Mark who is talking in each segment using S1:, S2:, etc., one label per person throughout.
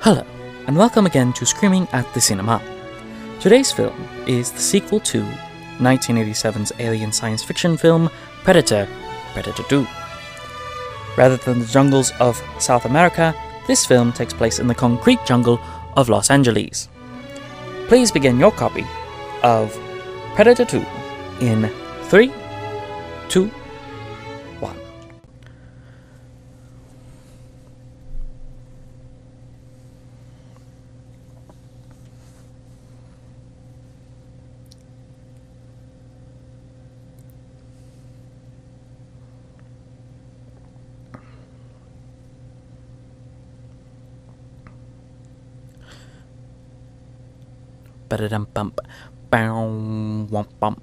S1: Hello, and welcome again to Screaming at the Cinema. Today's film is the sequel to 1987's alien science fiction film Predator, Predator 2. Rather than the jungles of South America, this film takes place in the concrete jungle of Los Angeles. Please begin your copy of Predator 2 in 3, 2, 1. Ba-da-dum-bump. Bow-wump-bump.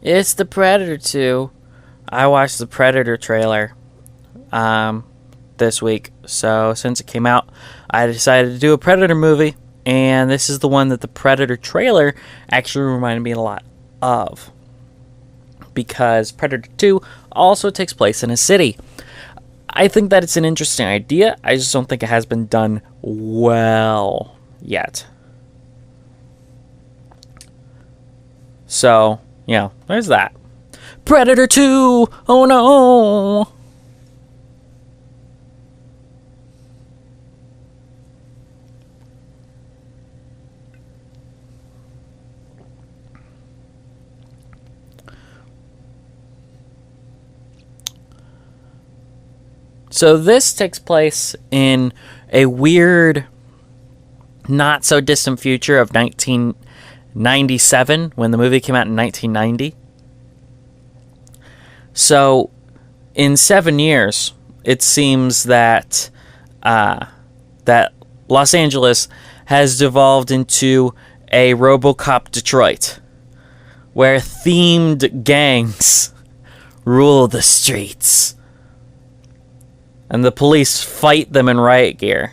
S1: It's the Predator 2. I watched the Predator trailer this week, so since it came out, I decided to do a Predator movie, and this is the one that the Predator trailer actually reminded me a lot of, because Predator 2 also takes place in a city. I think that it's an interesting idea. I just don't think it has been done well yet. So, there's that. Predator 2! Oh no! So this takes place in a weird, not so distant future of 1997, when the movie came out in 1990. So in 7 years, it seems that that Los Angeles has devolved into a RoboCop Detroit, where themed gangs rule the streets. And the police fight them in riot gear.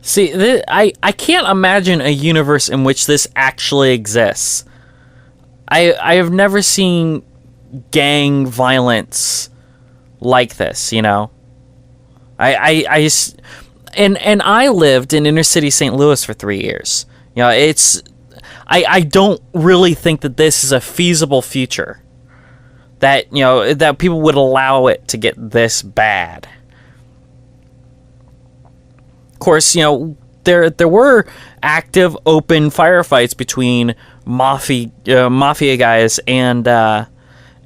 S1: See, I can't imagine a universe in which this actually exists. I have never seen gang violence like this, And I lived in inner city St. Louis for 3 years. I don't really think that this is a feasible future. That, that people would allow it to get this bad. Of course, there were active, open firefights between mafia guys and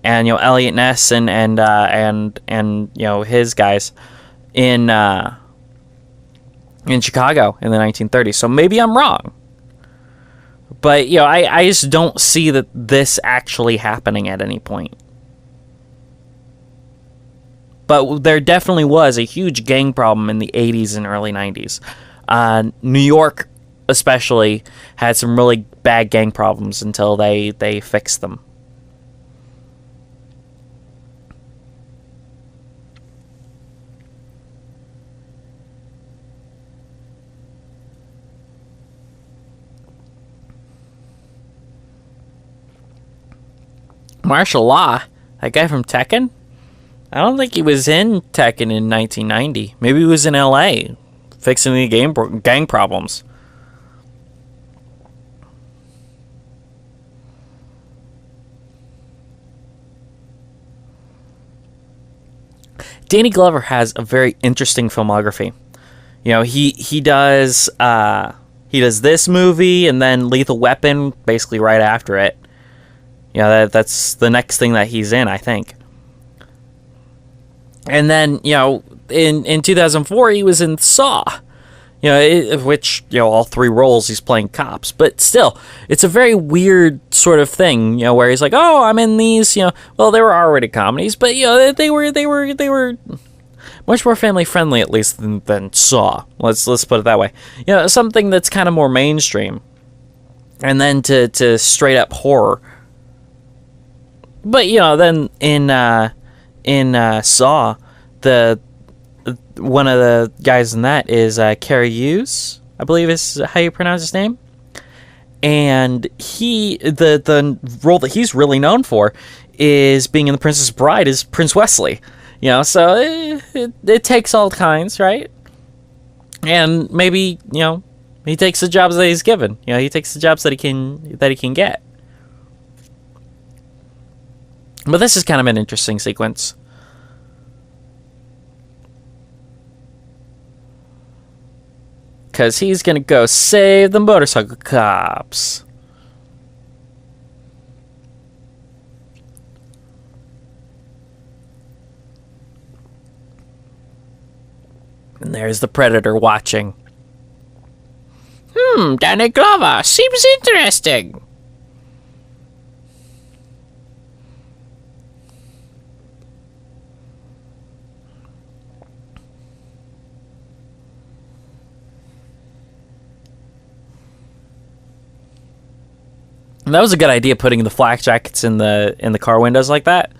S1: Elliot Ness and his guys in Chicago in the 1930s. So maybe I'm wrong, but I just don't see that this actually happening at any point. But there definitely was a huge gang problem in the 80s and early 90s. New York, especially, had some really bad gang problems until they fixed them. Martial Law, that guy from Tekken? I don't think he was in Tekken in 1990. Maybe he was in LA, fixing the gang problems. Danny Glover has a very interesting filmography. He does this movie and then Lethal Weapon basically right after it. That's the next thing that he's in, I think. And then, in 2004, he was in Saw. Which, all three roles he's playing cops. But still, it's a very weird sort of thing, where he's like, oh, I'm in these, well, they were R-rated comedies, but, they were much more family friendly, at least, than Saw. Let's put it that way. Something that's kind of more mainstream. And then to straight up horror. But, then in Saw, one of the guys in that is Carrie Hughes, I believe is how you pronounce his name. And the role that he's really known for is being in The Princess Bride as Prince Wesley. So it takes all kinds, right? And maybe, he takes the jobs that he's given. He takes the jobs that he can get. But this is kind of an interesting sequence. Because he's going to go save the motorcycle cops. And there's the Predator watching. Danny Glover, seems interesting. And that was a good idea, putting the flak jackets in the car windows like that.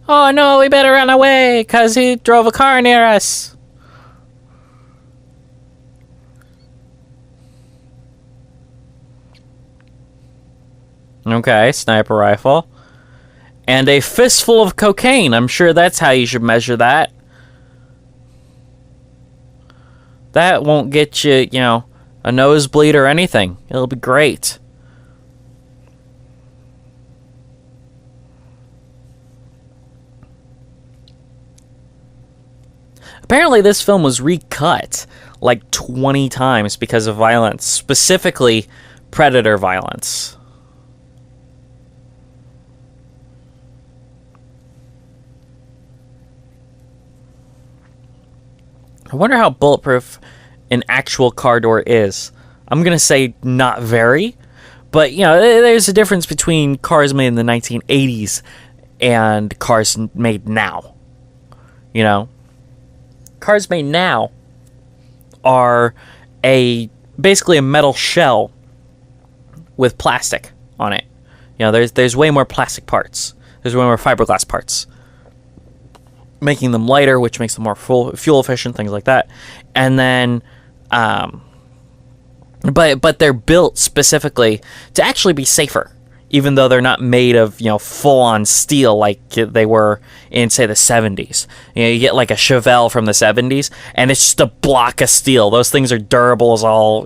S1: Oh no, we better run away, 'cause he drove a car near us. Okay, sniper rifle. And a fistful of cocaine. I'm sure that's how you should measure that. That won't get you, a nosebleed or anything. It'll be great. Apparently this film was recut like 20 times because of violence, specifically Predator violence. I wonder how bulletproof an actual car door is. I'm going to say not very, but, there's a difference between cars made in the 1980s and cars made now. Cars made now are basically a metal shell with plastic on it. There's way more plastic parts. There's way more fiberglass parts, making them lighter, which makes them more fuel efficient, things like that. And then, but they're built specifically to actually be safer, even though they're not made of, full-on steel like they were in, say, the 70s. You get like a Chevelle from the 70s, and it's just a block of steel. Those things are durable as all,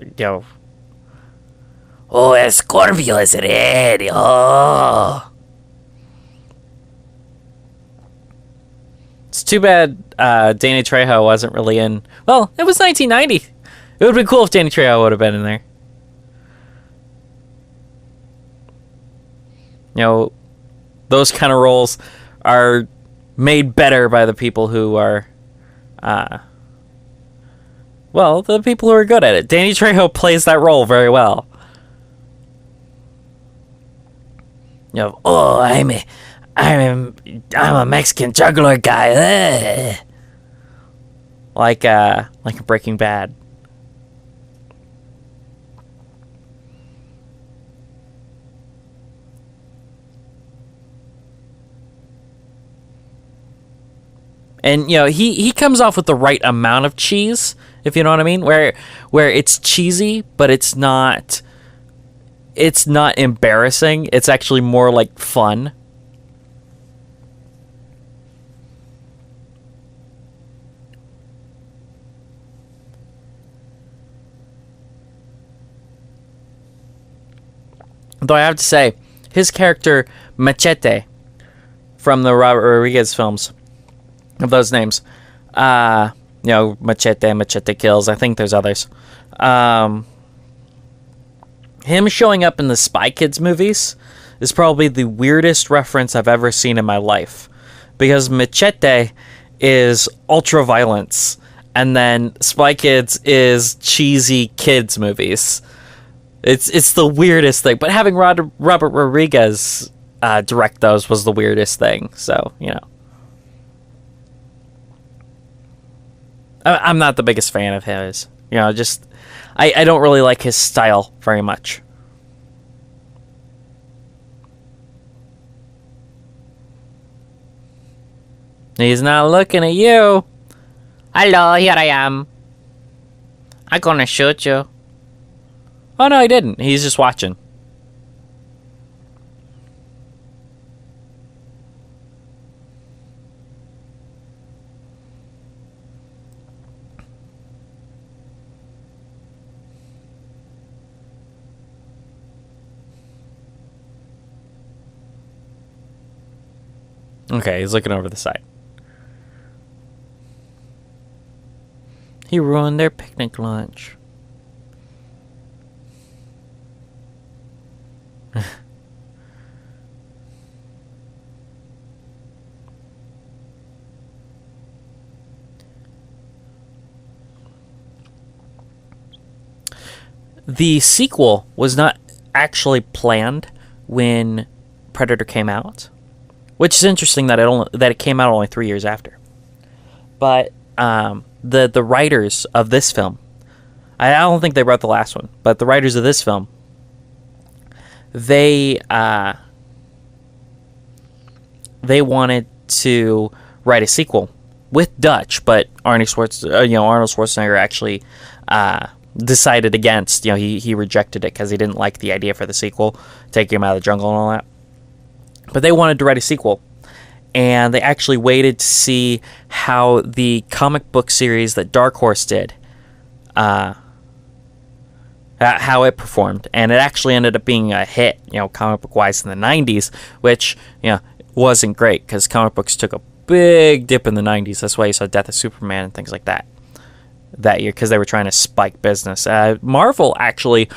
S1: Oh, es Scorpio es ready, oh. It's too bad Danny Trejo wasn't really in... Well, it was 1990. It would have been cool if Danny Trejo would have been in there. Those kind of roles are made better by the people who are... the people who are good at it. Danny Trejo plays that role very well. Oh, I'm a Mexican juggler guy. Like a Breaking Bad. And he comes off with the right amount of cheese, if you know what I mean, where it's cheesy, but it's not embarrassing. It's actually more like fun. Though I have to say, his character Machete from the Robert Rodriguez films of those names. Machete, Machete Kills. I think there's others. Him showing up in the Spy Kids movies is probably the weirdest reference I've ever seen in my life. Because Machete is ultra violence, and then Spy Kids is cheesy kids movies. It's the weirdest thing. But having Robert Rodriguez direct those was the weirdest thing. So, I'm not the biggest fan of his. I don't really like his style very much. He's not looking at you. Hello, here I am. I'm gonna shoot you. Oh, no, he didn't. He's just watching. Okay, he's looking over the side. He ruined their picnic lunch. The sequel was not actually planned when Predator came out, which is interesting that it came out only 3 years after. But the writers of this film, I don't think they wrote the last one, but the writers of this film, they wanted to write a sequel with Dutch, but Arnold Schwarzenegger actually decided against. He rejected it because he didn't like the idea for the sequel, taking him out of the jungle and all that. But they wanted to write a sequel, and they actually waited to see how the comic book series that Dark Horse did, how it performed, and it actually ended up being a hit, comic book wise in the 90s, which wasn't great because comic books took a big dip in the 90s. That's why you saw Death of Superman and things like that year, because they were trying to spike business. Marvel actually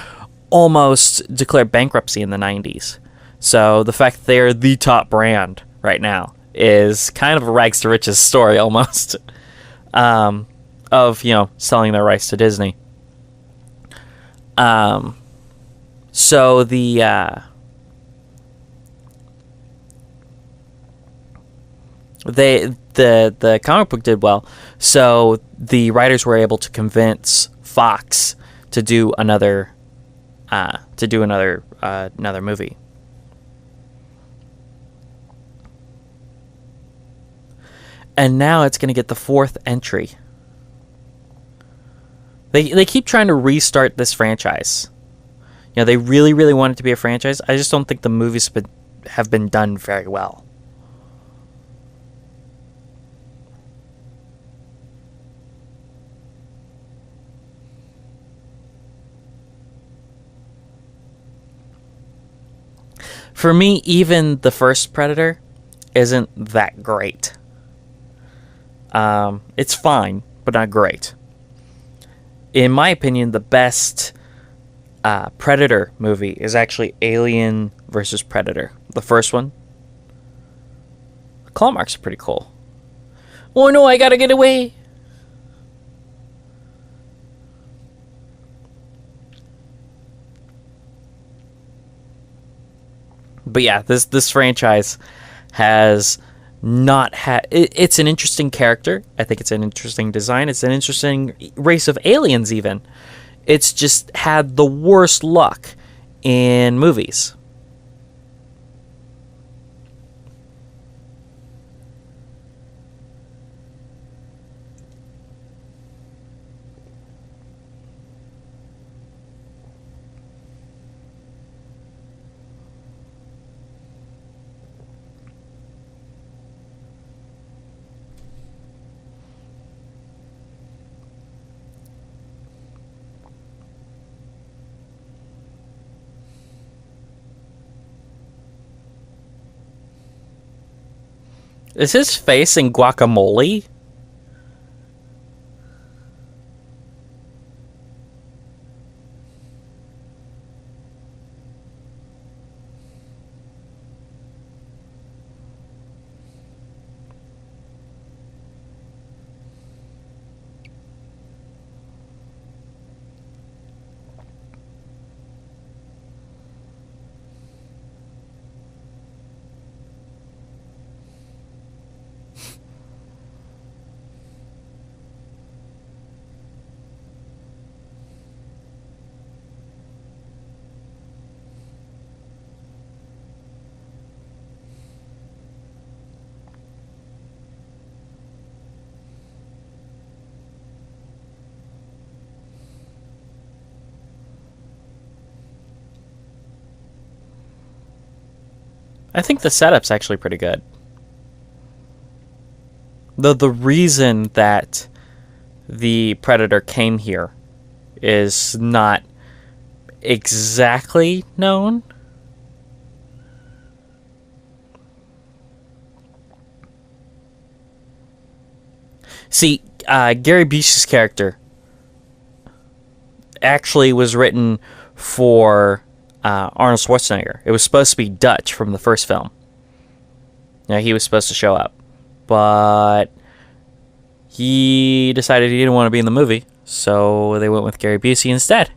S1: almost declared bankruptcy in the 90s. So the fact that they're the top brand right now is kind of a rags to riches story almost, of selling their rights to Disney. So the comic book did well, so the writers were able to convince Fox to do another movie. And now it's going to get the fourth entry. They keep trying to restart this franchise. They really, really want it to be a franchise. I just don't think the movies have been done very well. For me, even the first Predator isn't that great. It's fine, but not great. In my opinion, the best Predator movie is actually Alien versus Predator. The first one. The claw marks are pretty cool. Oh no, I gotta get away! But yeah, this franchise has not had... It's an interesting character. I think it's an interesting design. It's an interesting race of aliens even. It's just had the worst luck in movies. Is his face in Guacamole? I think the setup's actually pretty good. The reason that the Predator came here is not exactly known. See, Gary Busey's character actually was written for Arnold Schwarzenegger. It was supposed to be Dutch from the first film. Now, he was supposed to show up, but he decided he didn't want to be in the movie, so they went with Gary Busey instead.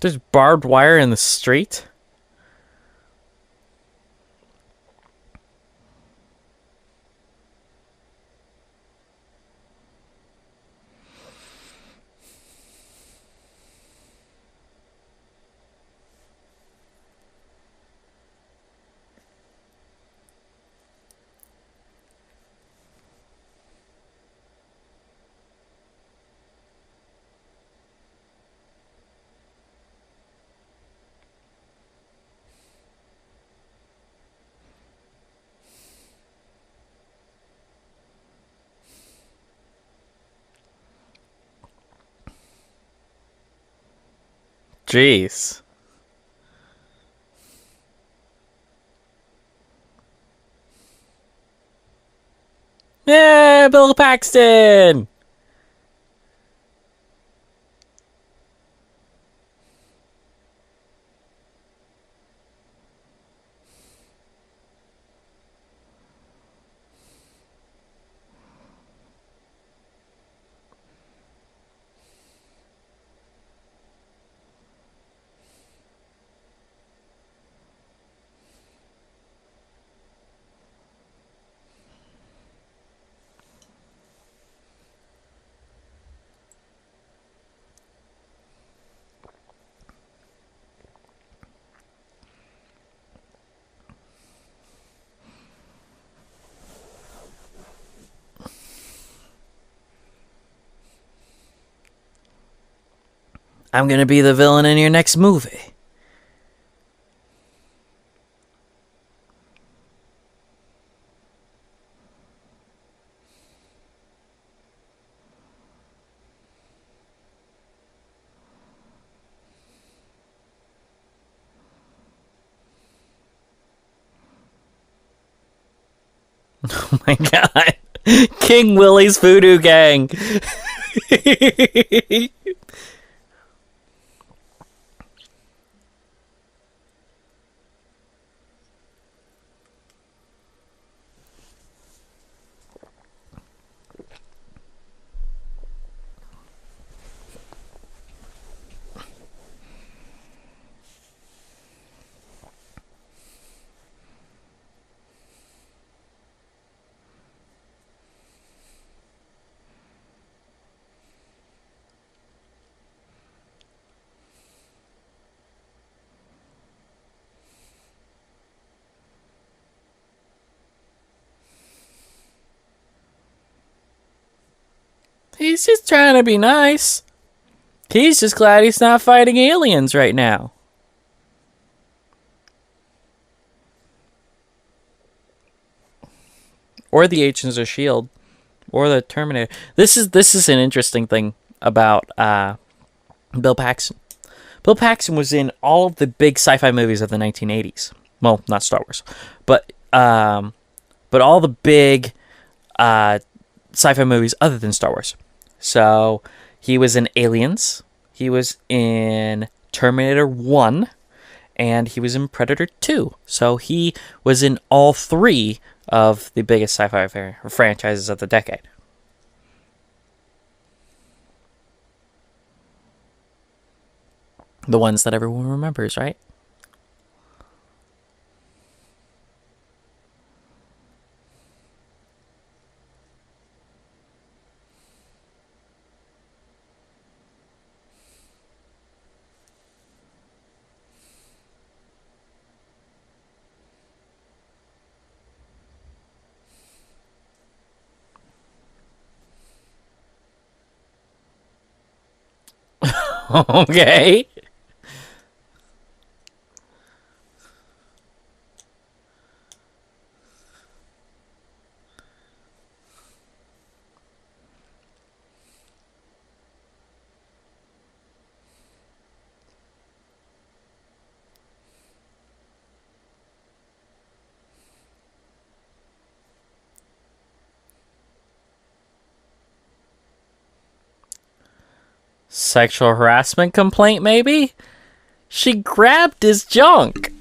S1: There's barbed wire in the street? Jeez. Yeah, Bill Paxton! I'm gonna be the villain in your next movie. Oh my god. King Willie's Voodoo Gang. He's just trying to be nice. He's just glad he's not fighting aliens right now. Or the Agents of S.H.I.E.L.D. Or the Terminator. This is an interesting thing about Bill Paxton. Bill Paxton was in all of the big sci-fi movies of the 1980s. Well, not Star Wars, but all the big sci-fi movies other than Star Wars. So he was in Aliens, he was in Terminator 1, and he was in Predator 2. So he was in all three of the biggest sci-fi franchises of the decade. The ones that everyone remembers, right? Okay. Sexual harassment complaint, maybe? She grabbed his junk.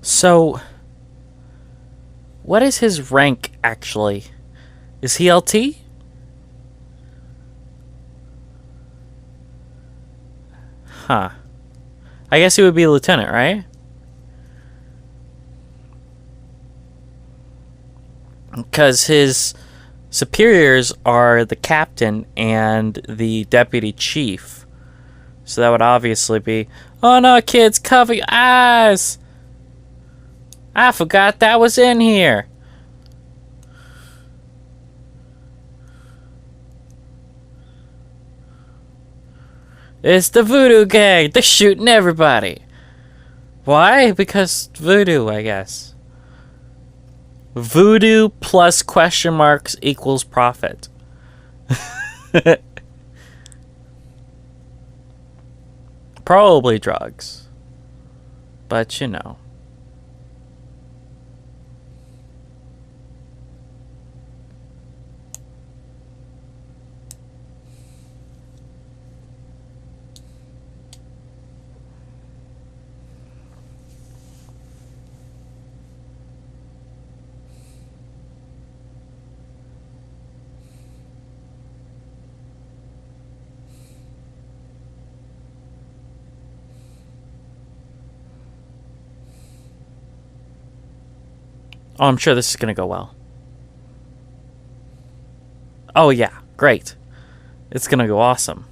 S1: So, what is his rank, actually? Is he LT? Huh. I guess he would be a lieutenant, right? Because his superiors are the captain and the deputy chief. So that would obviously be... Oh no, kids, cover your eyes! I forgot that was in here. It's the voodoo gang. They're shooting everybody. Why? Because voodoo, I guess. Voodoo plus question marks equals profit. Probably drugs. But you know. Oh, I'm sure this is going to go well. Oh, yeah. Great. It's going to go awesome.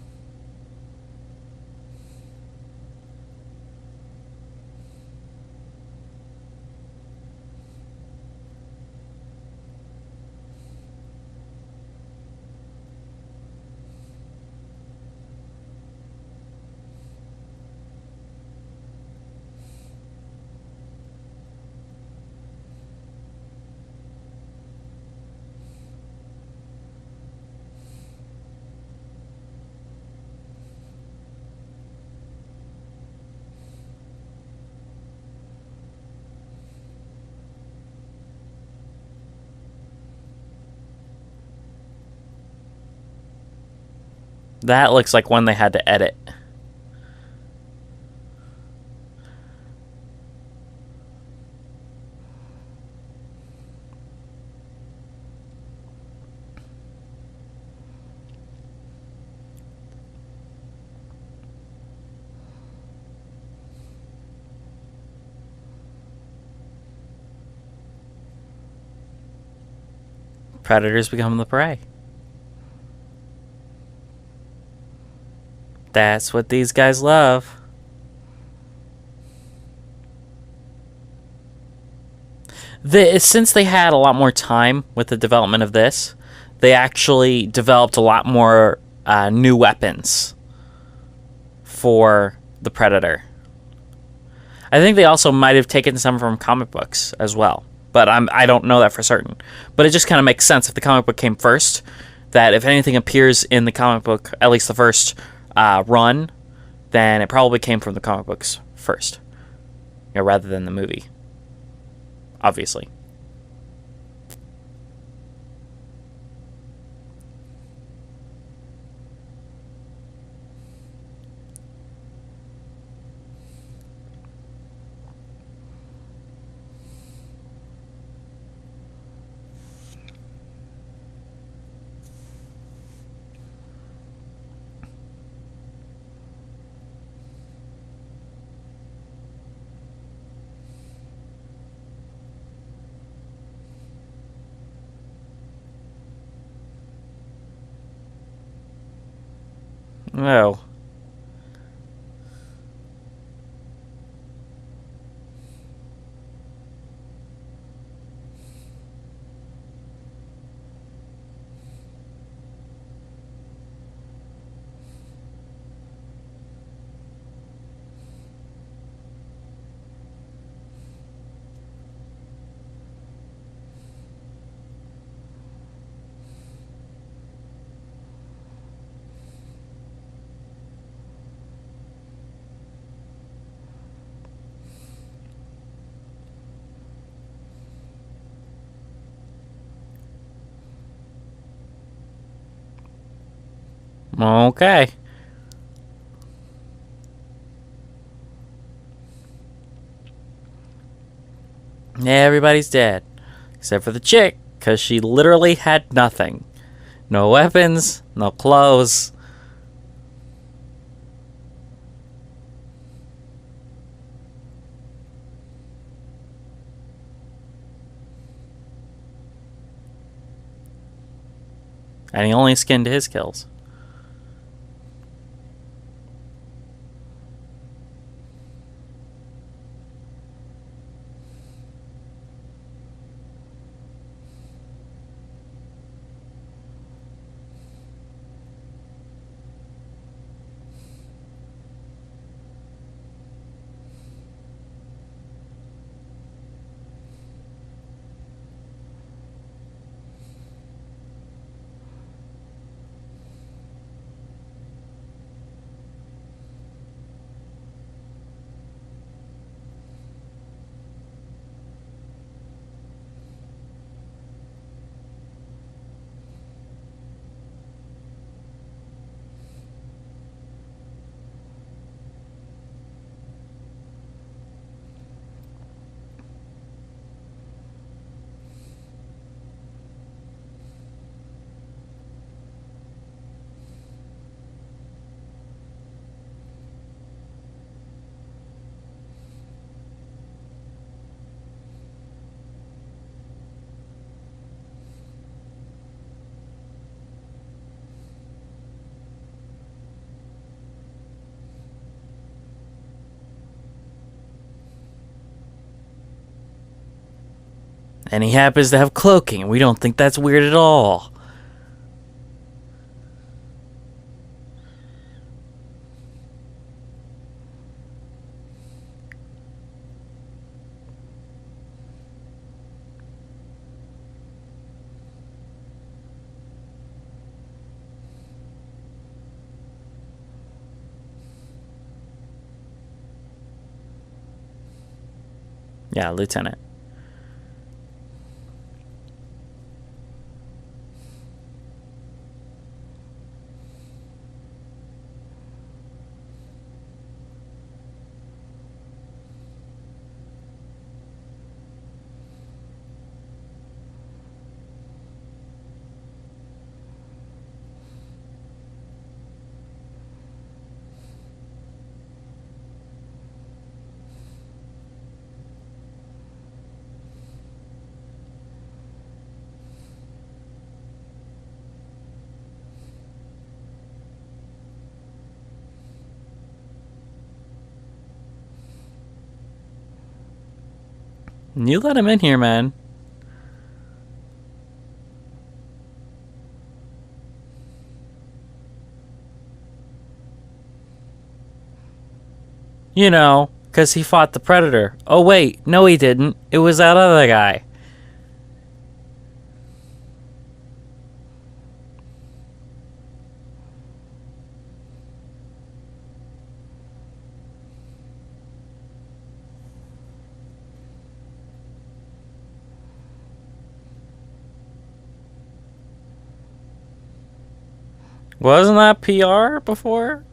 S1: That looks like one they had to edit. Predators become the prey. That's what these guys love. Since they had a lot more time with the development of this, they actually developed a lot more new weapons for the Predator. I think they also might have taken some from comic books as well, but I don't know that for certain. But it just kind of makes sense if the comic book came first, that if anything appears in the comic book, at least the first run, then it probably came from the comic books first, rather than the movie. Obviously. Oh. Okay. Everybody's dead. Except for the chick, because she literally had nothing. No weapons, no clothes. And he only skinned his kills. And he happens to have cloaking, and we don't think that's weird at all. Yeah, Lieutenant. You let him in here, man. You know, because he fought the Predator. Oh, wait. No, he didn't. It was that other guy. Wasn't that PR before?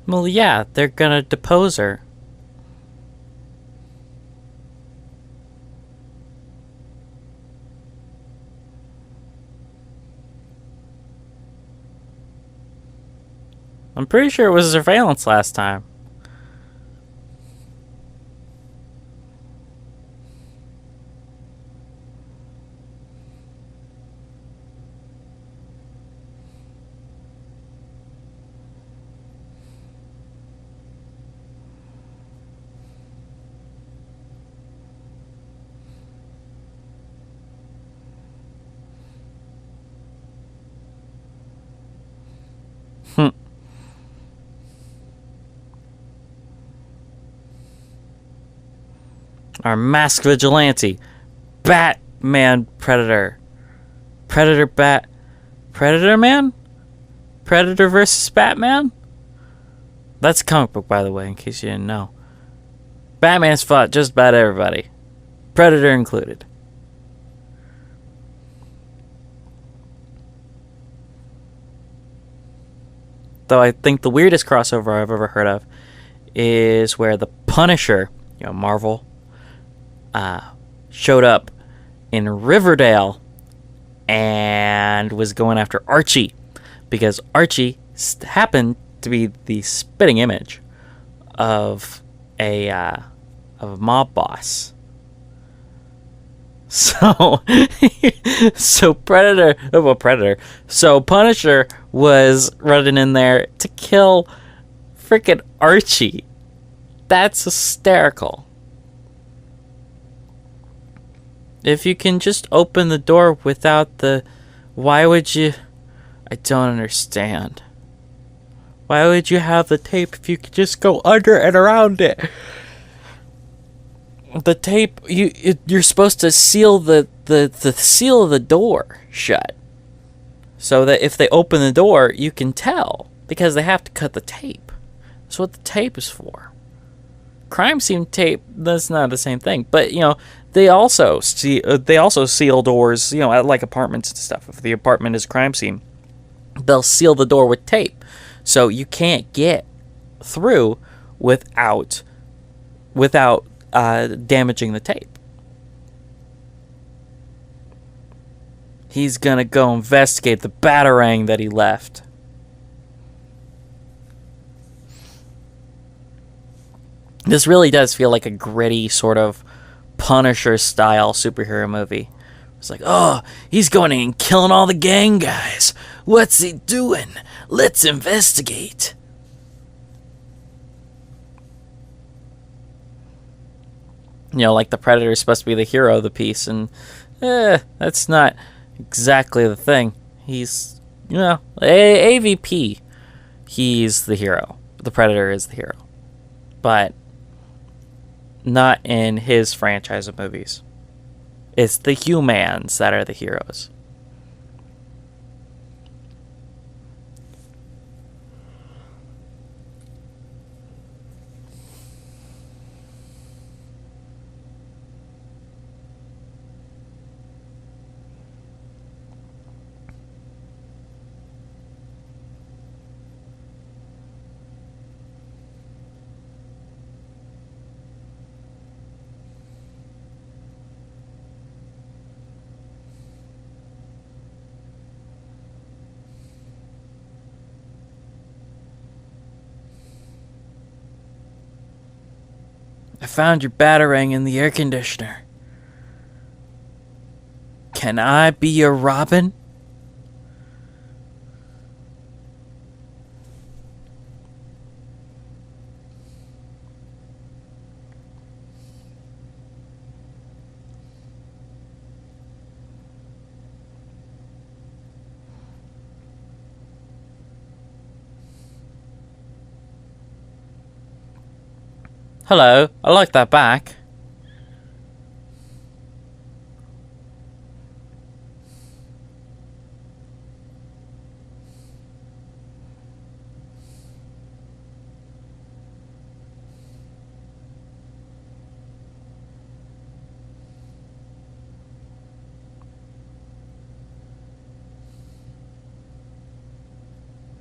S1: Well, yeah, they're gonna depose her. I'm pretty sure it was surveillance last time. Our masked vigilante. Batman Predator. Predator Bat. Predator Man? Predator versus Batman? That's a comic book, by the way, in case you didn't know. Batman's fought just about everybody. Predator included. Though I think the weirdest crossover I've ever heard of is where the Punisher, Marvel, showed up in Riverdale and was going after Archie because Archie happened to be the spitting image of a mob boss. So, so Punisher was running in there to kill freaking Archie. That's hysterical. If you can just open the door without the... Why would you... I don't understand. Why would you have the tape if you could just go under and around it? The tape... You're supposed to seal the seal of the door shut. So that if they open the door, you can tell. Because they have to cut the tape. That's what the tape is for. Crime scene tape, that's not the same thing. But, they also seal doors, at like apartments and stuff. If the apartment is a crime scene, they'll seal the door with tape, so you can't get through without damaging the tape. He's gonna go investigate the batarang that he left. This really does feel like a gritty sort of Punisher-style superhero movie. It's like, oh, he's going in and killing all the gang guys. What's he doing? Let's investigate. Like the Predator is supposed to be the hero of the piece, and that's not exactly the thing. He's, AVP, he's the hero. The Predator is the hero. But Not in his franchise of movies. It's the humans that are the heroes. I found your batarang in the air conditioner. Can I be your Robin? Hello, I like that back.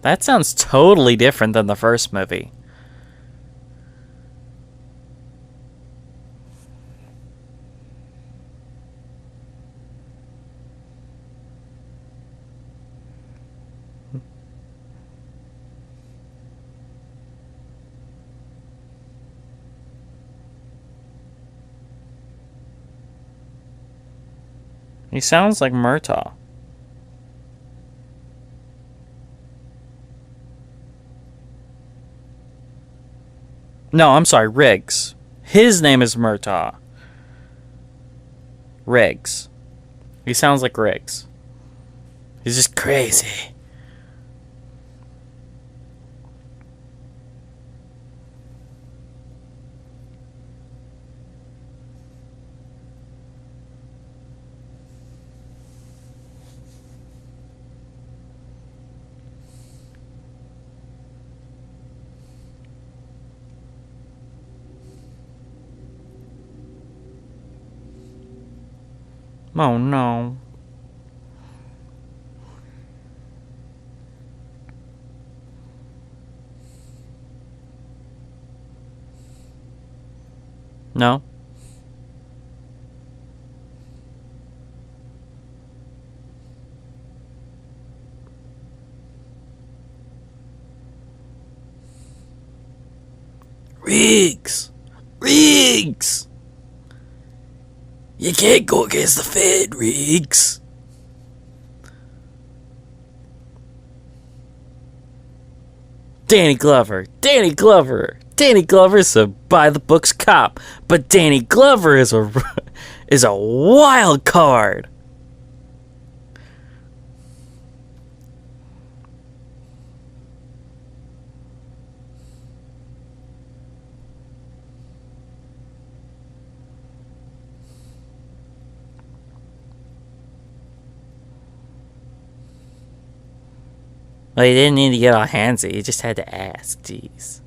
S1: That sounds totally different than the first movie. He sounds like Murtaugh. No, I'm sorry, Riggs. His name is Murtaugh. Riggs. He sounds like Riggs. He's just crazy. Oh no. No? Riggs! Riggs! You can't go against the Fed, Riggs. Danny Glover. Danny Glover. Danny Glover's a by-the-books cop, but Danny Glover is a wild card. Well, you didn't need to get all handsy. You just had to ask. Jeez.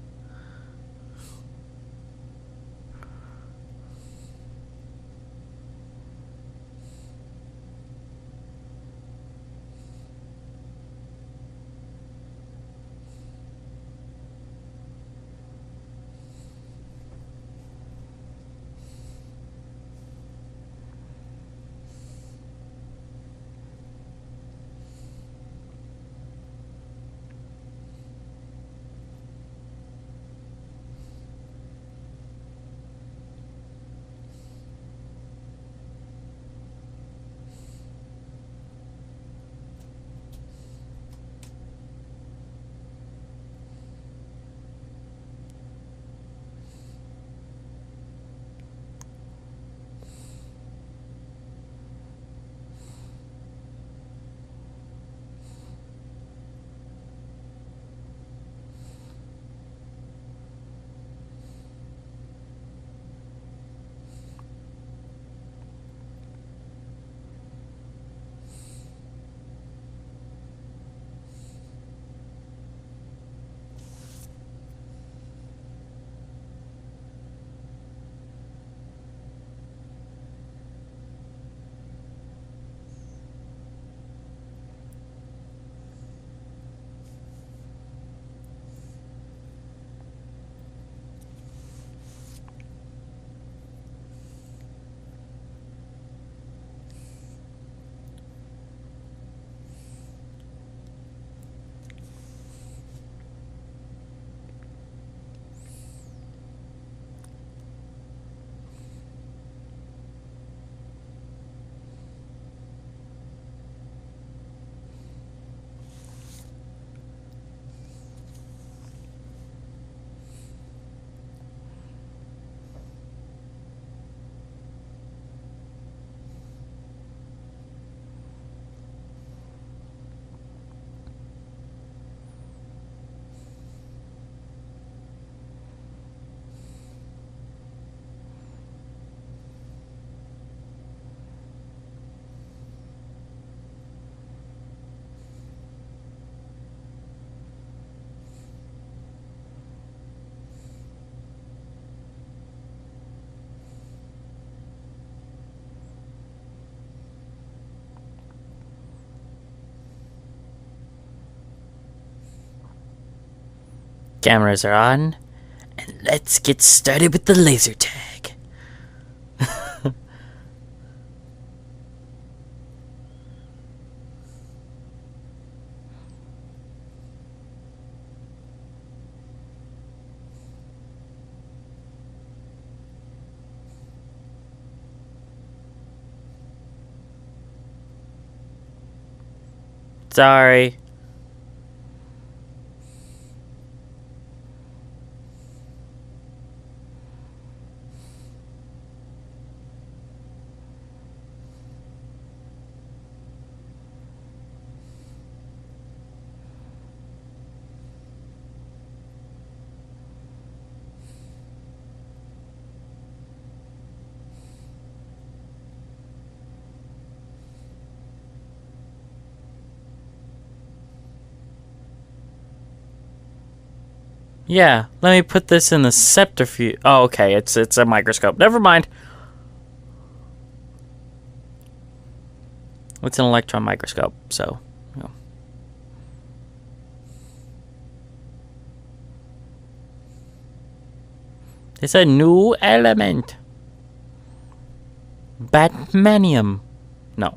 S1: Cameras are on, and let's get started with the laser tag. Sorry. Yeah, let me put this in the centrifuge. Oh, okay, it's a microscope. Never mind. It's an electron microscope, so, you know. It's a new element. Batmanium. No.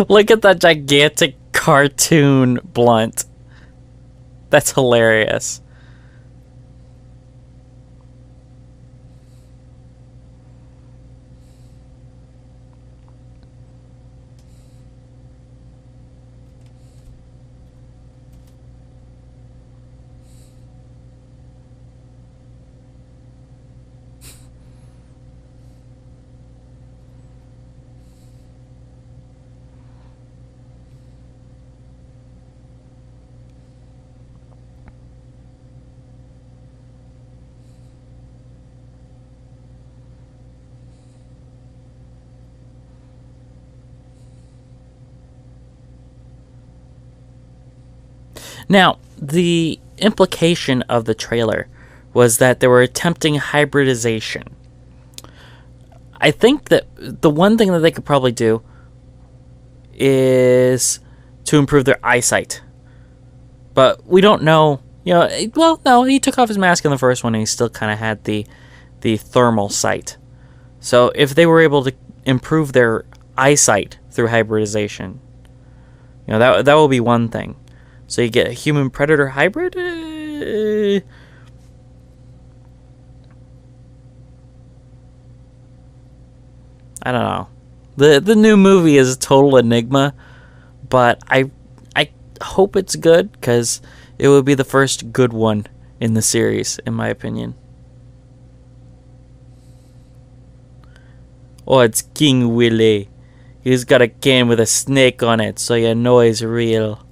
S1: Look at that gigantic cartoon blunt. That's hilarious. Now, the implication of the trailer was that they were attempting hybridization. I think that the one thing that they could probably do is to improve their eyesight. But we don't know, well, no, he took off his mask in the first one and he still kind of had the thermal sight. So if they were able to improve their eyesight through hybridization, that will be one thing. So you get a human predator hybrid? I don't know. The new movie is a total enigma, but I hope it's good because it would be the first good one in the series, in my opinion. Oh, it's King Willie. He's got a can with a snake on it, so you know he's real.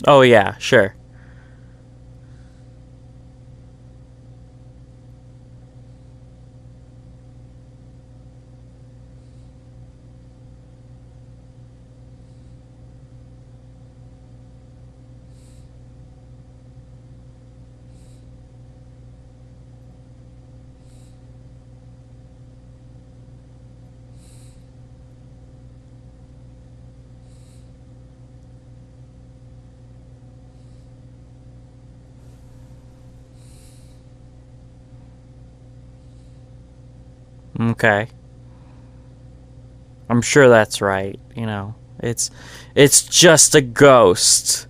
S1: Oh, yeah, sure. Okay. I'm sure that's right. It's just a ghost.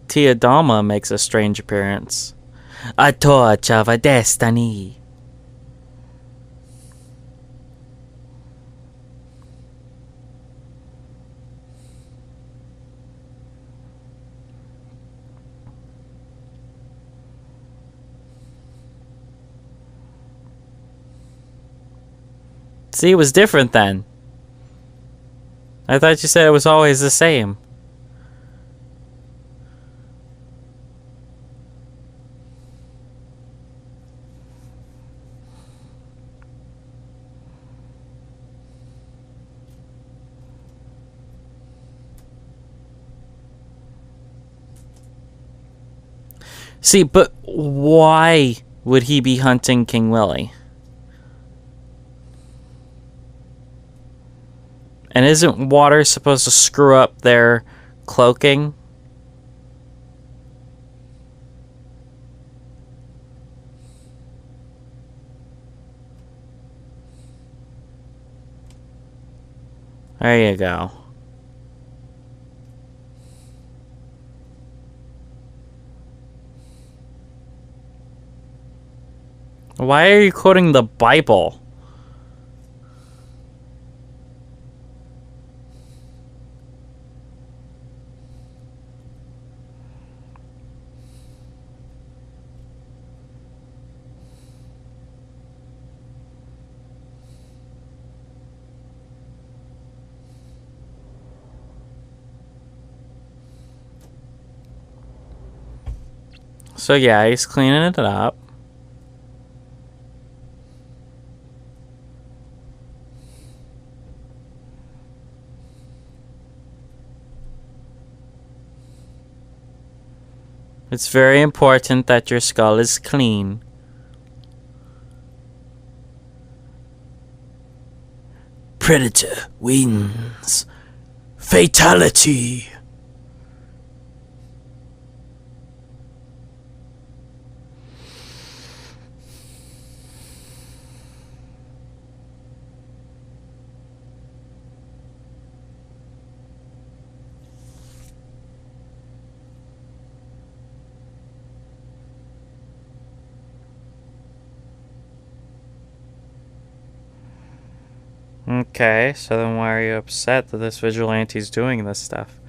S1: Tia Dalma makes a strange appearance. A torch of a destiny. See, it was different then. I thought you said it was always the same. See, but why would he be hunting King Willie? And isn't water supposed to screw up their cloaking? There you go. Why are you quoting the Bible? So yeah, he's cleaning it up. It's very important that your skull is clean. Predator wins. Fatality. Okay, so then why are you upset that this vigilante's doing this stuff?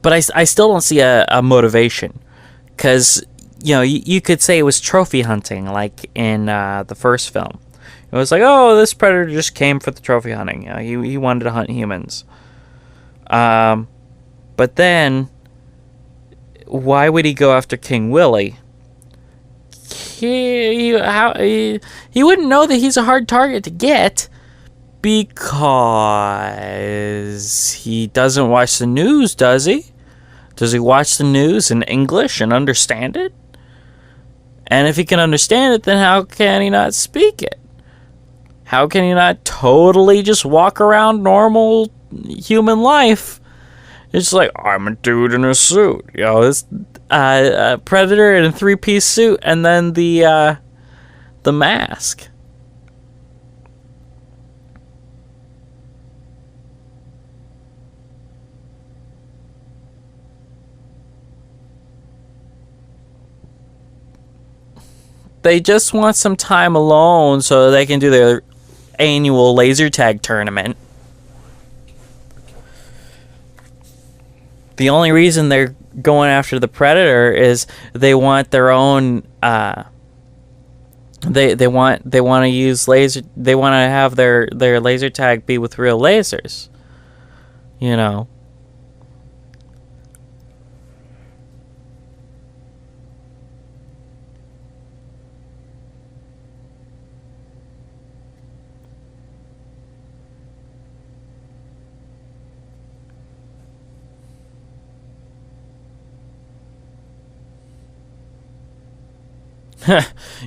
S1: But I still don't see a motivation. Because, you could say it was trophy hunting, like in the first film. It was like, oh, this predator just came for the trophy hunting. He wanted to hunt humans. But then, why would he go after King Willie? He wouldn't know that he's a hard target to get because he doesn't watch the news, does he? Does he watch the news in English and understand it? And if he can understand it, then how can he not speak it? How can he not totally just walk around normal human life? It's like, I'm a dude in a suit. This a predator in a three-piece suit, and then the mask. They just want some time alone so they can do their annual laser tag tournament. The only reason they're going after the predator is they want their own. They want to use laser. They want to have their laser tag be with real lasers.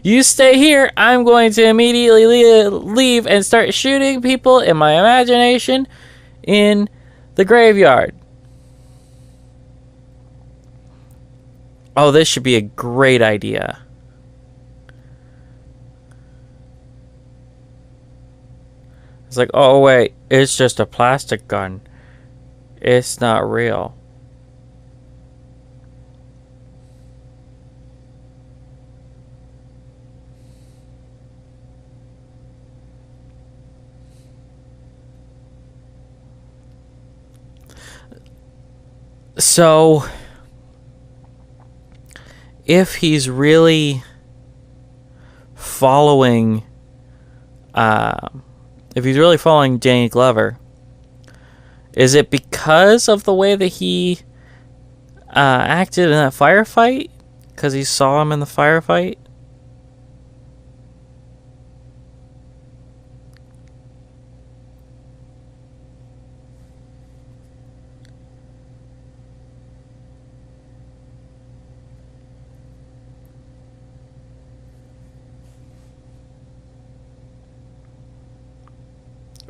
S1: You stay here. I'm going to immediately leave and start shooting people in my imagination in the graveyard. Oh, this should be a great idea. It's like, oh wait, it's just a plastic gun. It's not real. So, if he's really following, Danny Glover, is it because of the way that he acted in that firefight? Because he saw him in the firefight?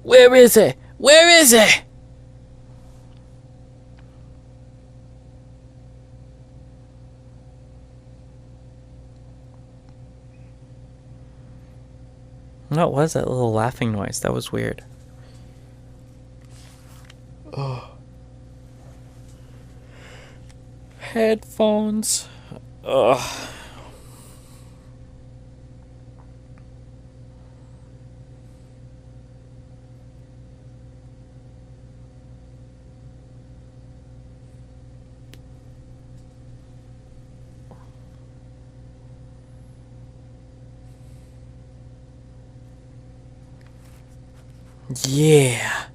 S1: Where is it? Where is it? What was that little laughing noise? That was weird. Oh. Headphones. Ugh. Yeah.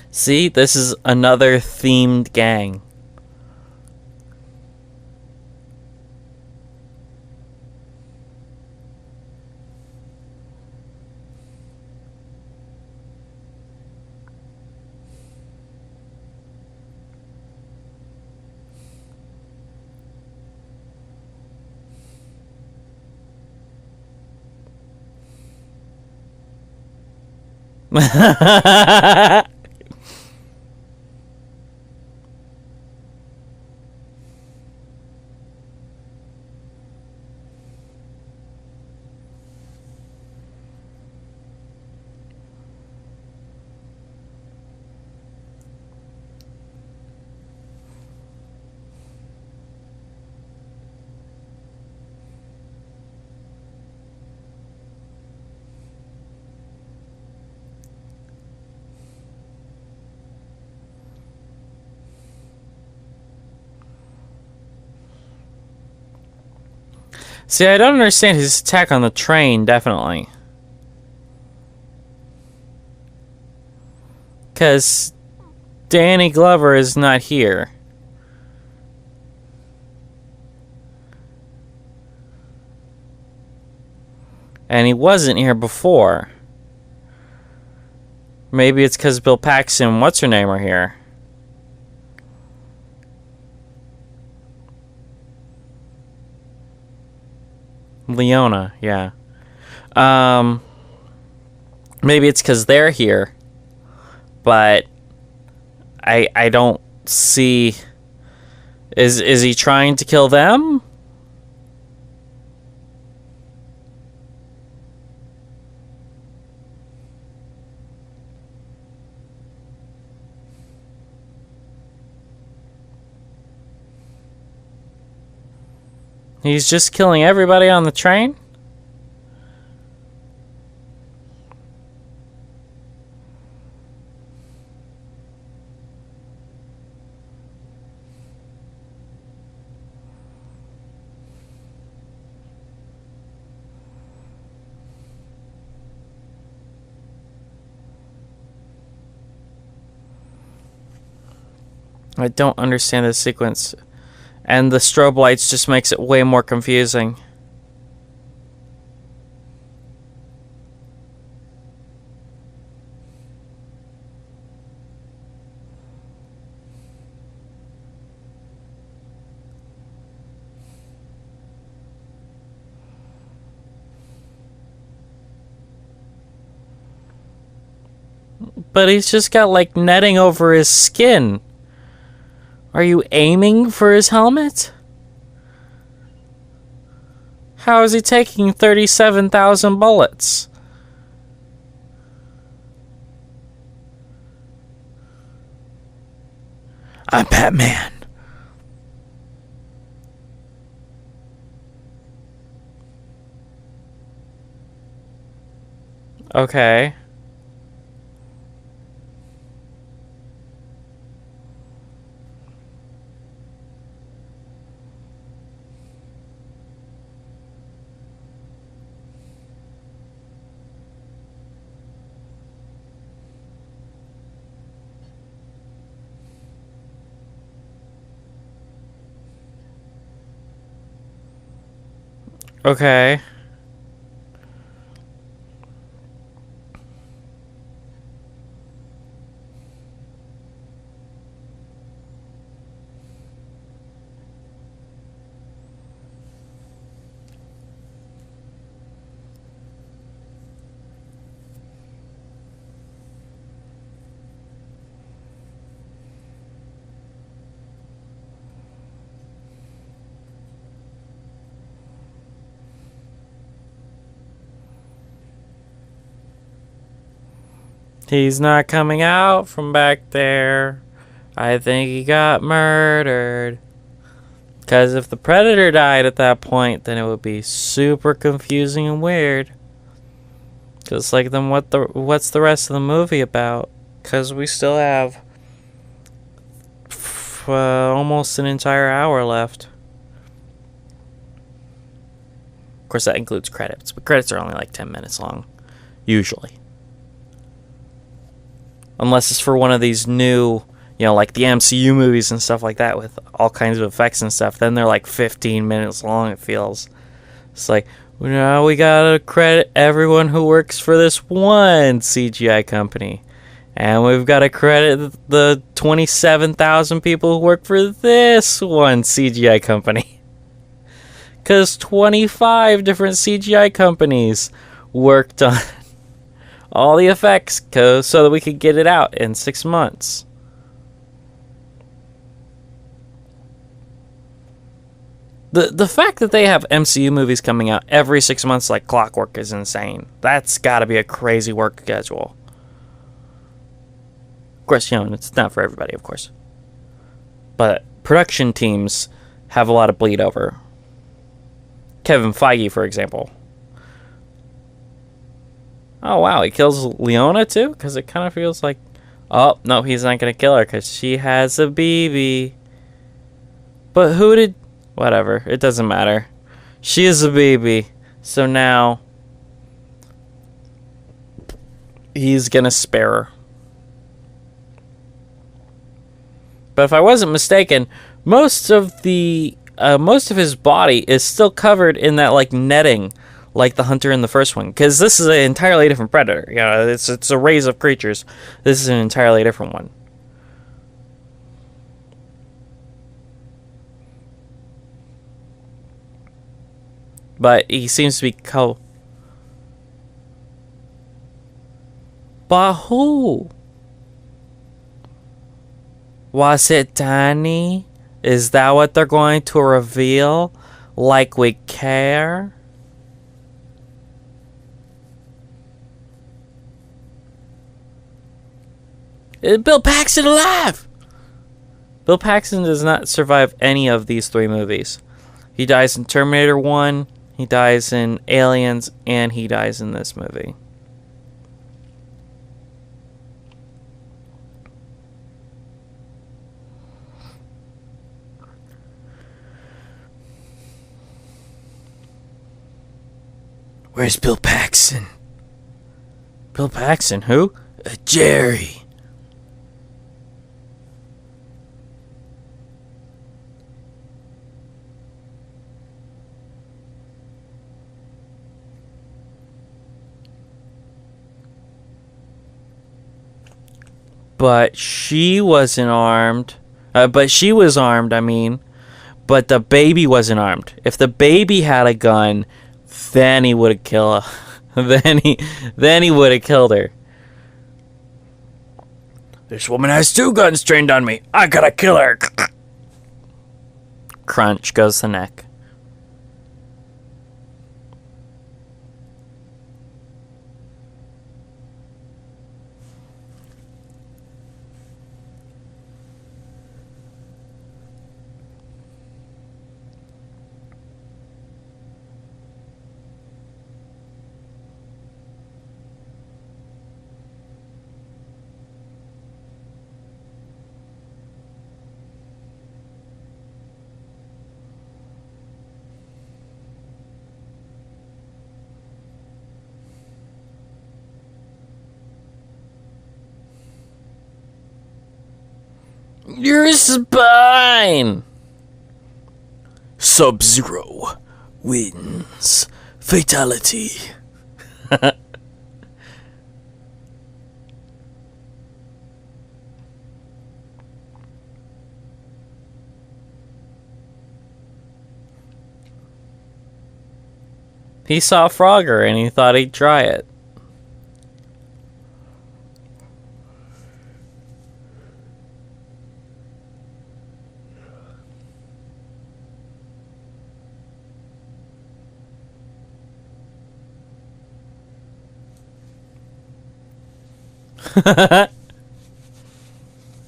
S1: See, this is another themed gang. See, I don't understand his attack on the train, definitely. Because Danny Glover is not here. And he wasn't here before. Maybe it's because Bill Paxton and what's-her-name are here. Leona, yeah. Maybe it's because they're here. But I don't see... Is he trying to kill them? He's just killing everybody on the train? I don't understand this sequence. And the strobe lights just makes it way more confusing. But he's just got like netting over his skin. Are you aiming for his helmet? How is he taking 37,000 bullets? I'm Batman. Okay. Okay. He's not coming out from back there. I think he got murdered. Because if the Predator died at that point, then it would be super confusing and weird. Just like, then what's the rest of the movie about? Because we still have almost an entire hour left. Of course, that includes credits, but credits are only like 10 minutes long, usually. Unless it's for one of these new, like the MCU movies and stuff like that with all kinds of effects and stuff. Then they're like 15 minutes long, it feels. It's like, now we gotta credit everyone who works for this one CGI company. And we've got to credit the 27,000 people who work for this one CGI company. Because 25 different CGI companies worked on all the effects so that we could get it out in 6 months. The fact that they have MCU movies coming out every 6 months like clockwork is insane. That's got to be a crazy work schedule. Of course, it's not for everybody, of course. But production teams have a lot of bleed over. Kevin Feige, for example. Oh, wow, he kills Leona, too? Because it kind of feels like... Oh, no, he's not going to kill her because she has a baby. But who did... Whatever, it doesn't matter. She is a baby. So now... he's going to spare her. But if I wasn't mistaken, most of his body is still covered in that like netting, like the hunter in the first one. Because this is an entirely different predator. It's a race of creatures. This is an entirely different one. But he seems to be But who? Was it Danny? Is that what they're going to reveal? Like we care? Is Bill Paxton alive? Bill Paxton does not survive any of these 3 movies. He dies in Terminator 1, he dies in Aliens, and he dies in this movie. Where's Bill Paxton? Bill Paxton, who? Jerry. but she wasn't armed. But she was armed, I mean. But the baby wasn't armed. If the baby had a gun, then he would have killed her. then he would have killed her. This woman has 2 guns trained on me. I gotta kill her. Crunch goes the neck. Your spine! Sub-Zero wins. Fatality. He saw Frogger and he thought he'd try it.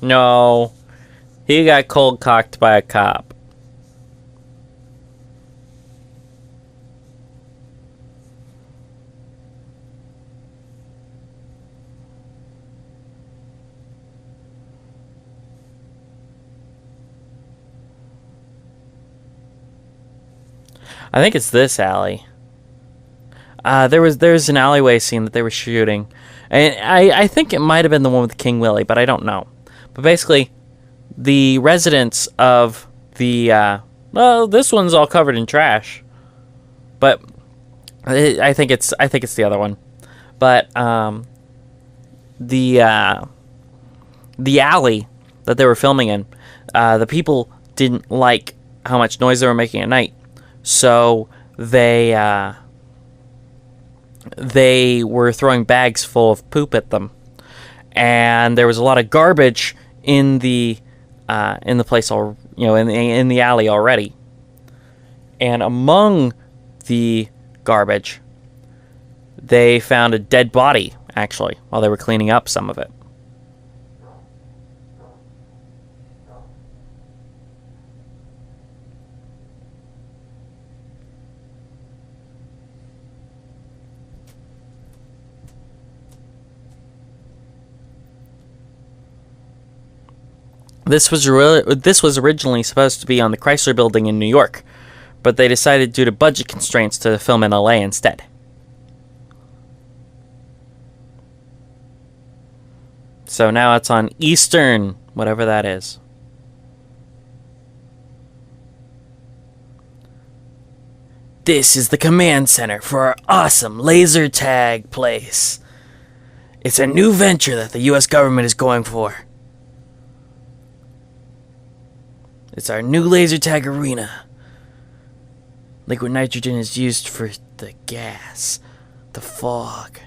S1: No. He got cold cocked by a cop. I think it's this alley. There's an alleyway scene that they were shooting. And I think it might have been the one with King Willie, but I don't know. But basically, the residents of the well, this one's all covered in trash. But I think it's the other one. But the alley that they were filming in, the people didn't like how much noise they were making at night, so they were throwing bags full of poop at them, and there was a lot of garbage in the place, in the alley already. And among the garbage, they found a dead body, actually, while they were cleaning up some of it. This was originally supposed to be on the Chrysler Building in New York, but they decided due to budget constraints to film in LA instead. So now it's on Eastern, whatever that is. This is the command center for our awesome laser tag place. It's a new venture that the US government is going for. It's our new laser tag arena. Liquid nitrogen is used for the gas, the fog.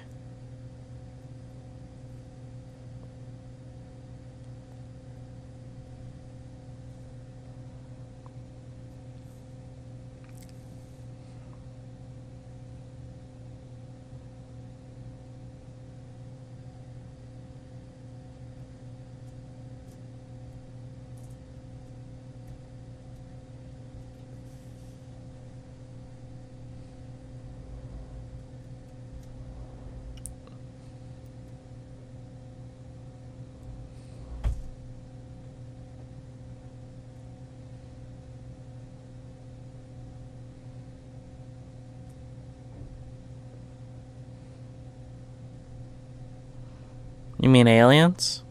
S1: You mean aliens?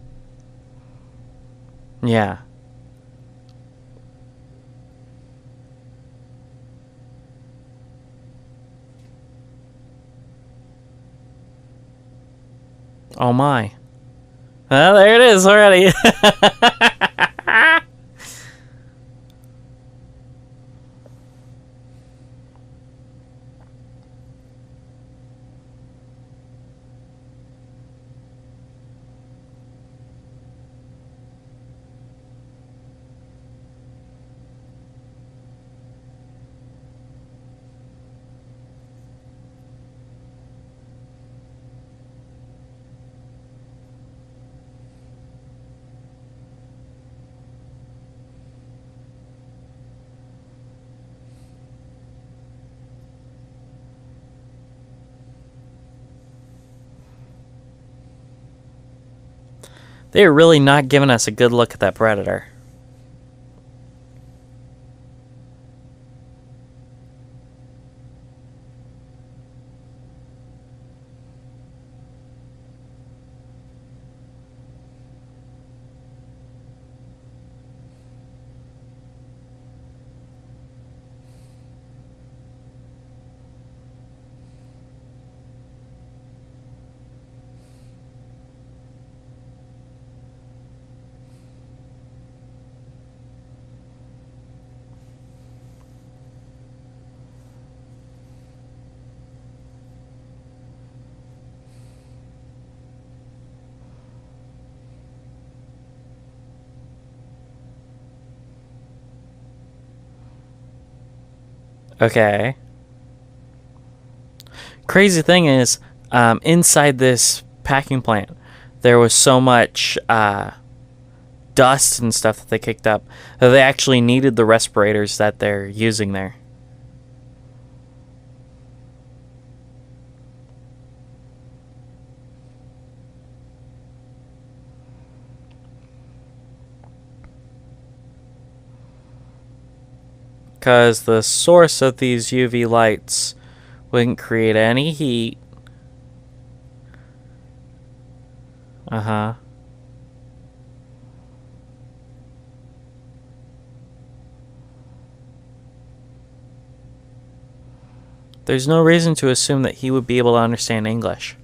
S1: Yeah. Oh my. Well, there it is already. They're really not giving us a good look at that predator. Okay. Crazy thing is, inside this packing plant, there was so much dust and stuff that they kicked up that they actually needed the respirators that they're using there. Because the source of these UV lights wouldn't create any heat. Uh-huh. There's no reason to assume that he would be able to understand English.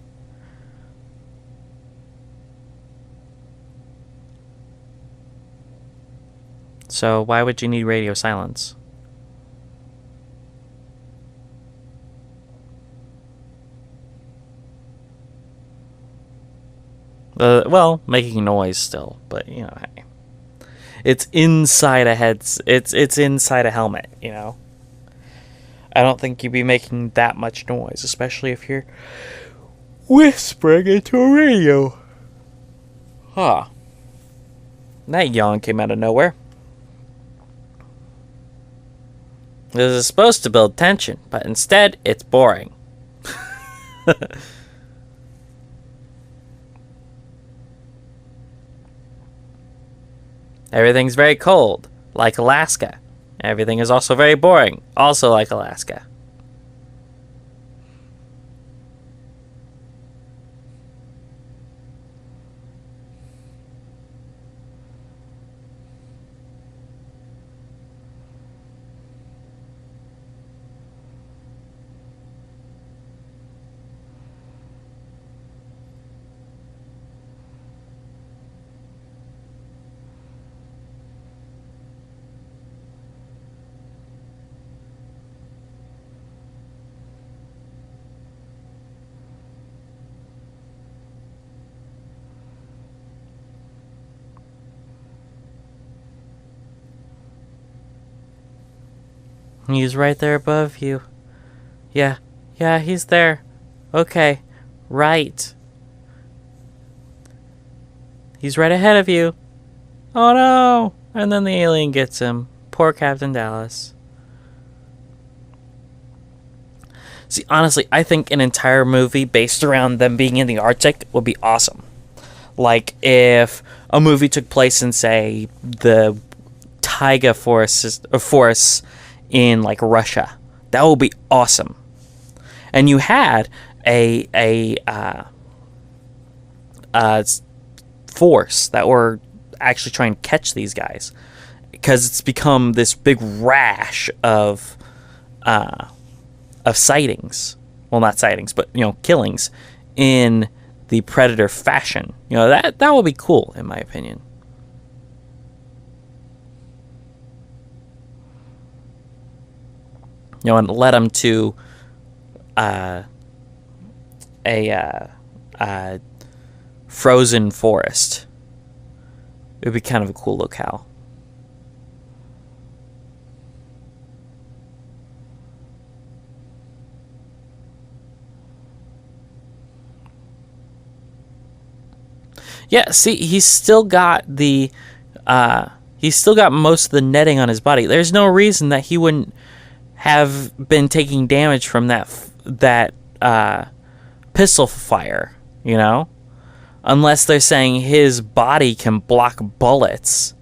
S1: So why would you need radio silence? Well, making noise still, but you know, hey. It's inside a heads. It's inside a helmet. You know, I don't think you'd be making that much noise, especially if you're whispering into a radio. Huh? That yawn came out of nowhere. This is supposed to build tension, but instead, it's boring. Everything's very cold, like Alaska. Everything is also very boring, also like Alaska. He's right there above you. Yeah, he's there. Okay, right. He's right ahead of you. Oh no! And then the alien gets him. Poor Captain Dallas. See, honestly, I think an entire movie based around them being in the Arctic would be awesome. Like if a movie took place in, say, the taiga forests in like Russia, that would be awesome. And you had a force that were actually trying to catch these guys, because it's become this big rash of sightings. Well, not sightings, but killings in the Predator fashion. That would be cool, in my opinion. And led him to a frozen forest. It would be kind of a cool locale. Yeah, see, he's still got most of the netting on his body. There's no reason that he wouldn't have been taking damage from that pistol fire, unless they're saying his body can block bullets.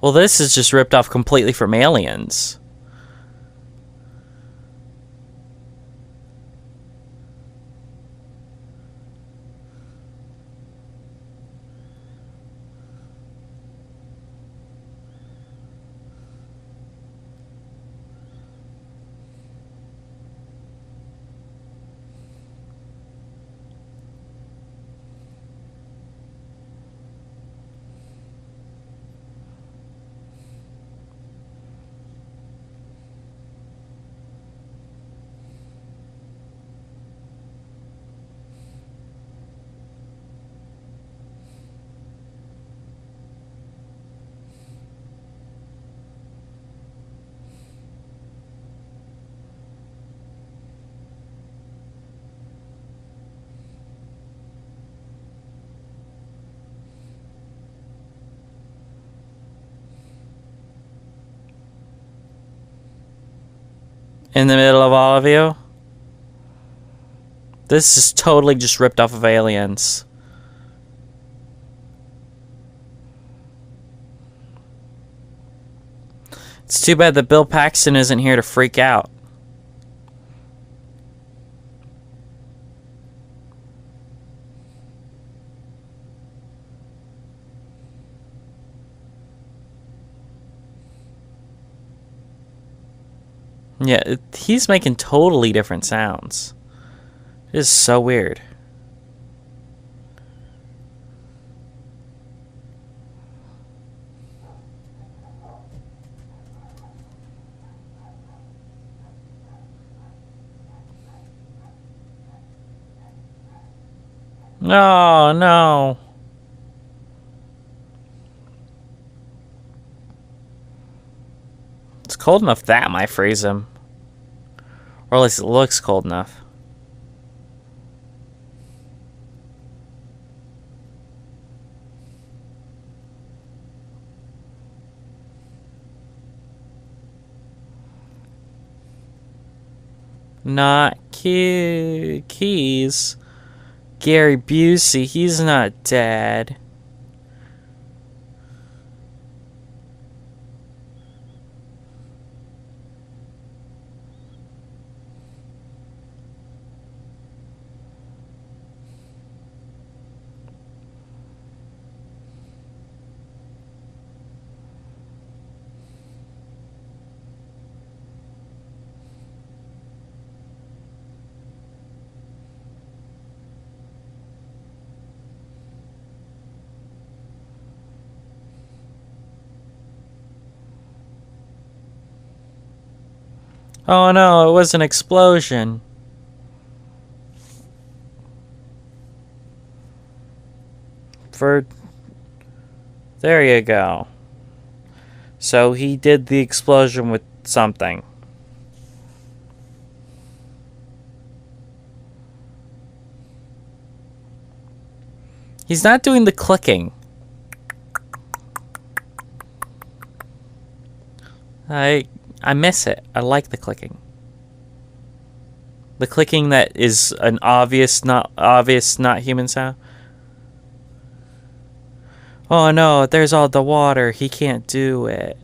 S1: Well, this is just ripped off completely from Aliens. In the middle of all of you. This is totally just ripped off of Aliens. It's too bad that Bill Paxton isn't here to freak out. Yeah, he's making totally different sounds. It is so weird. Oh, no. It's cold enough that might freeze him. Or at least it looks cold enough. Not Keys. Gary Busey, he's not dead. Oh no, it was an explosion. There you go. So he did the explosion with something. He's not doing the clicking. I miss it. I like the clicking. The clicking that is an obvious, not human sound. Oh no, there's all the water. He can't do it.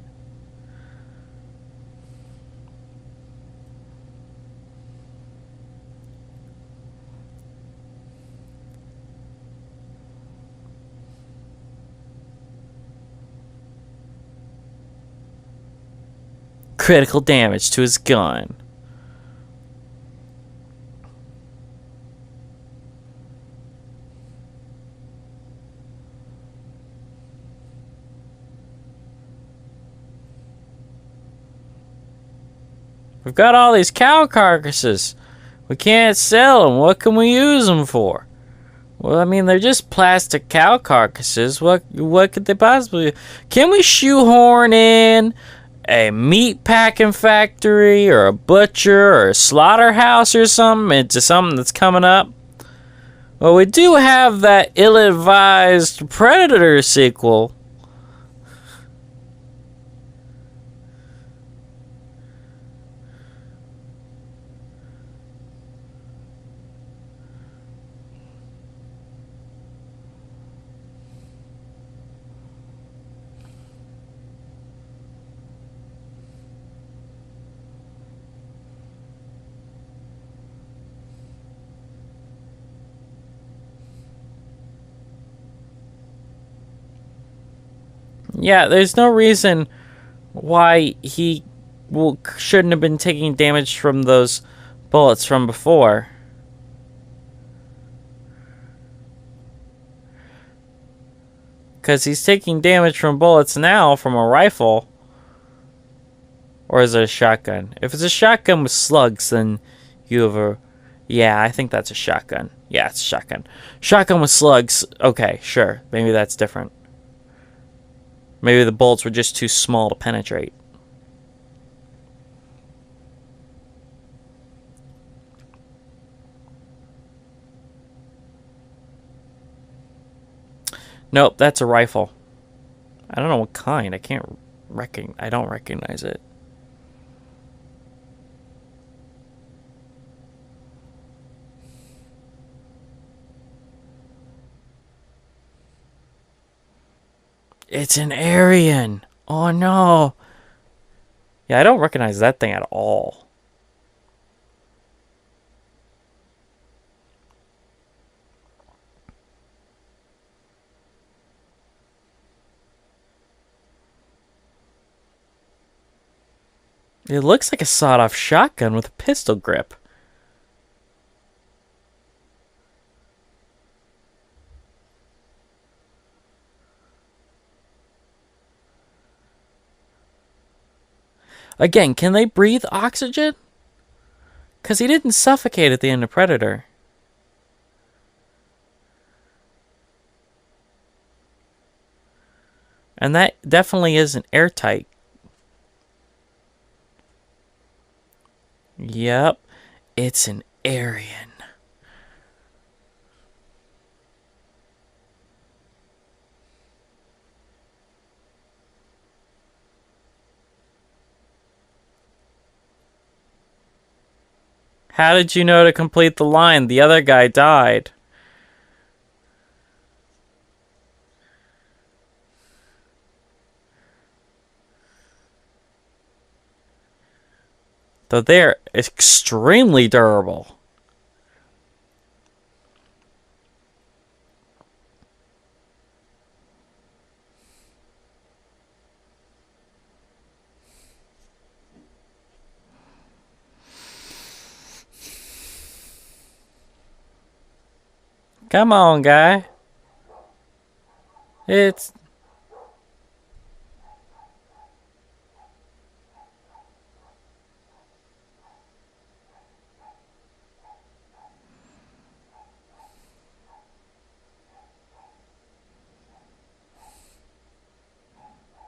S1: Critical damage to his gun. We've got all these cow carcasses. We can't sell them. What can we use them for? Well, I mean, they're just plastic cow carcasses. What could they possibly... Can we shoehorn in a meat packing factory or a butcher or a slaughterhouse or something into something that's coming up? Well, we do have that ill-advised Predator sequel. Yeah, there's no reason why he shouldn't have been taking damage from those bullets from before. Because he's taking damage from bullets now from a rifle. Or is it a shotgun? If it's a shotgun with slugs, then you have a... Yeah, I think that's a shotgun. Yeah, it's a shotgun. Shotgun with slugs. Okay, sure. Maybe that's different. Maybe the bullets were just too small to penetrate. Nope, that's a rifle. I don't know what kind. I don't recognize it. It's an Aryan. Oh no. Yeah, I don't recognize that thing at all. It looks like a sawed-off shotgun with a pistol grip. Again, can they breathe oxygen? Because he didn't suffocate at the end of Predator. And that definitely isn't airtight. Yep, it's an Aryan. How did you know to complete the line? The other guy died. Though they're extremely durable. Come on, guy. It's...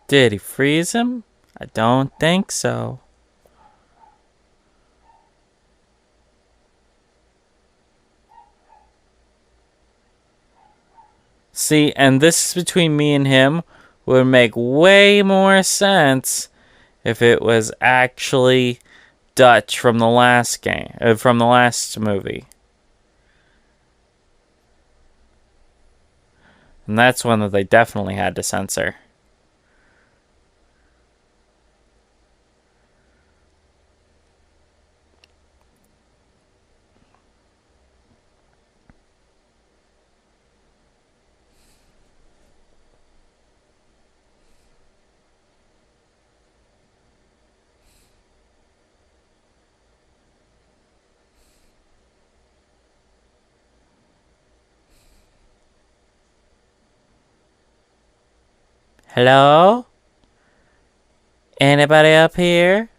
S1: Did he freeze him? I don't think so. See, and this is between me and him would make way more sense if it was actually Dutch from the last game, from the last movie. And that's one that they definitely had to censor. Hello? Anybody up here?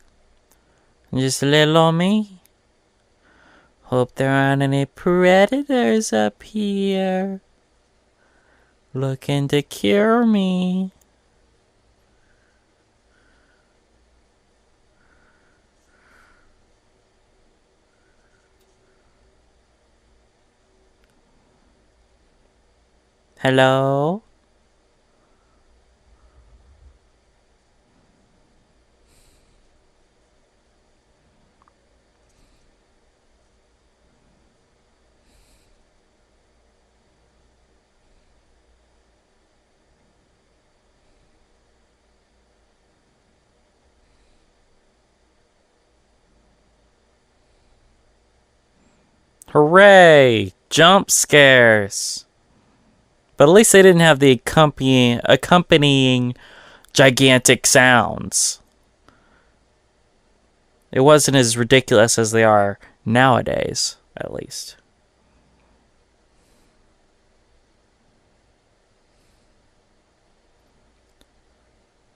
S1: Just a little on me? Hope there aren't any predators up here looking to cure me. Hello? Hooray! Jump scares! But at least they didn't have the accompanying gigantic sounds. It wasn't as ridiculous as they are nowadays, at least.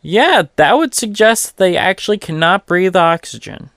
S1: Yeah, that would suggest they actually cannot breathe oxygen.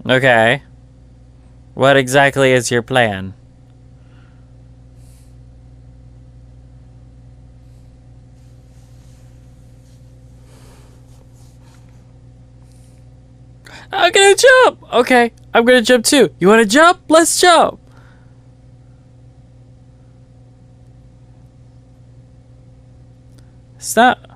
S1: Okay. What exactly is your plan? I'm gonna jump! Okay, I'm gonna jump too. You wanna jump? Let's jump! Stop.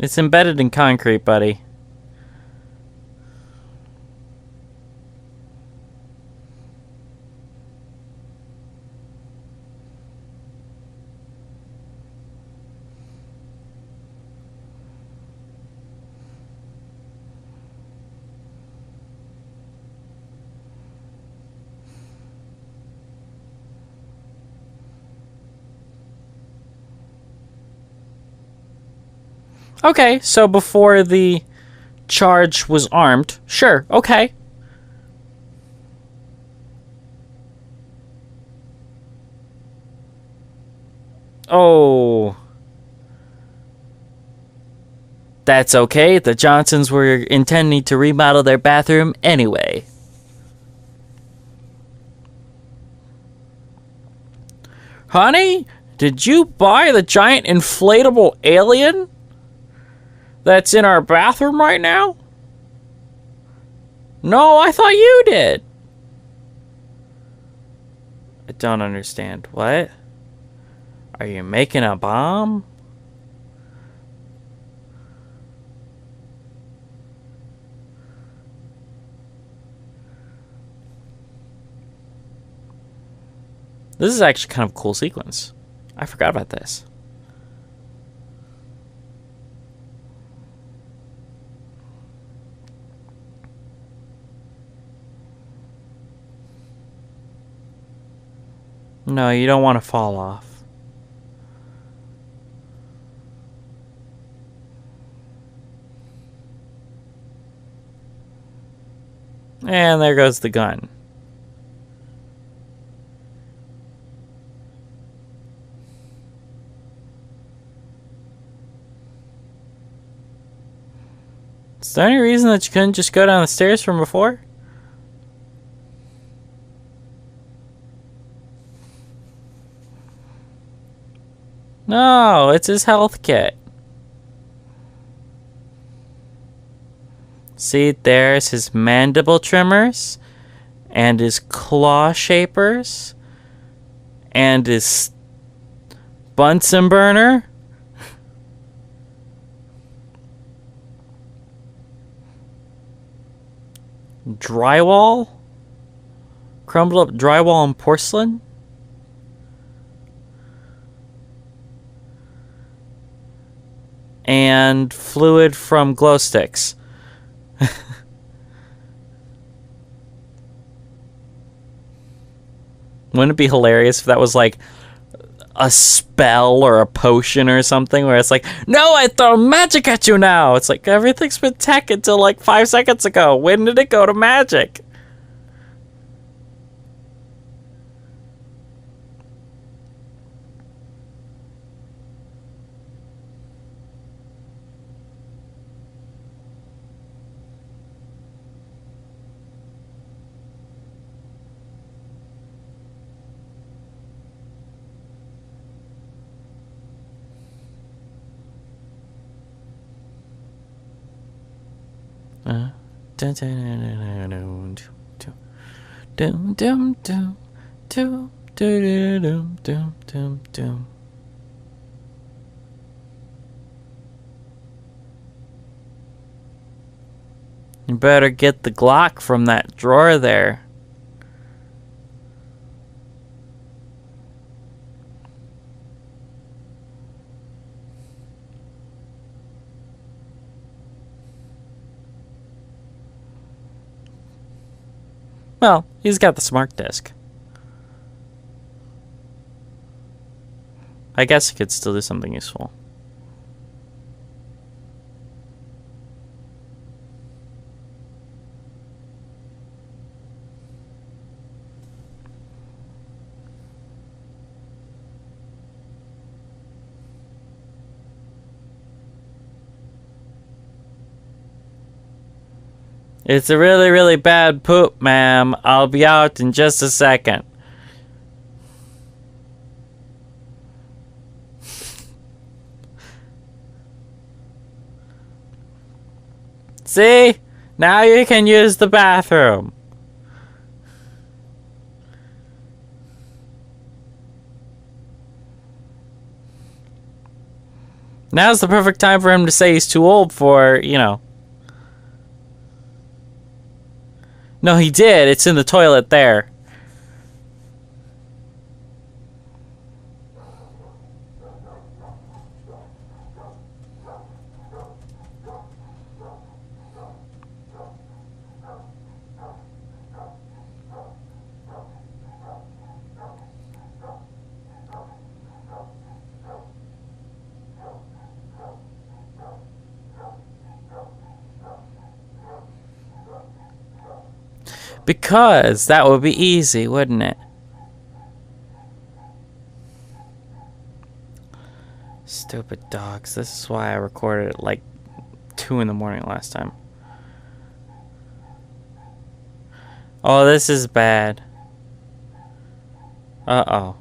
S1: It's embedded in concrete, buddy. Okay, so before the charge was armed, sure, okay. Oh. That's okay, the Johnsons were intending to remodel their bathroom anyway. Honey, did you buy the giant inflatable alien that's in our bathroom right now? No, I thought you did. I don't understand. What? Are you making a bomb? This is actually kind of a cool sequence. I forgot about this. No, you don't want to fall off. And there goes the gun. Is there any reason that you couldn't just go down the stairs from before? No, it's his health kit. See, there's his mandible trimmers, and his claw shapers, and his Bunsen burner. Drywall? Crumbled up drywall and porcelain? And fluid from glow sticks. Wouldn't it be hilarious if that was like a spell or a potion or something where it's like, no, I throw magic at you now. It's like, everything's been tech until like 5 seconds ago. When did it go to magic? You better get the Glock from that drawer there. Well, he's got the smart disc. I guess he could still do something useful. It's a really, really bad poop, ma'am. I'll be out in just a second. See? Now you can use the bathroom. Now's the perfect time for him to say he's too old for, you know. No, he did. It's in the toilet there. Because that would be easy, wouldn't it? Stupid dogs. This is why I recorded at like 2 in the morning last time. Oh, this is bad. Uh-oh.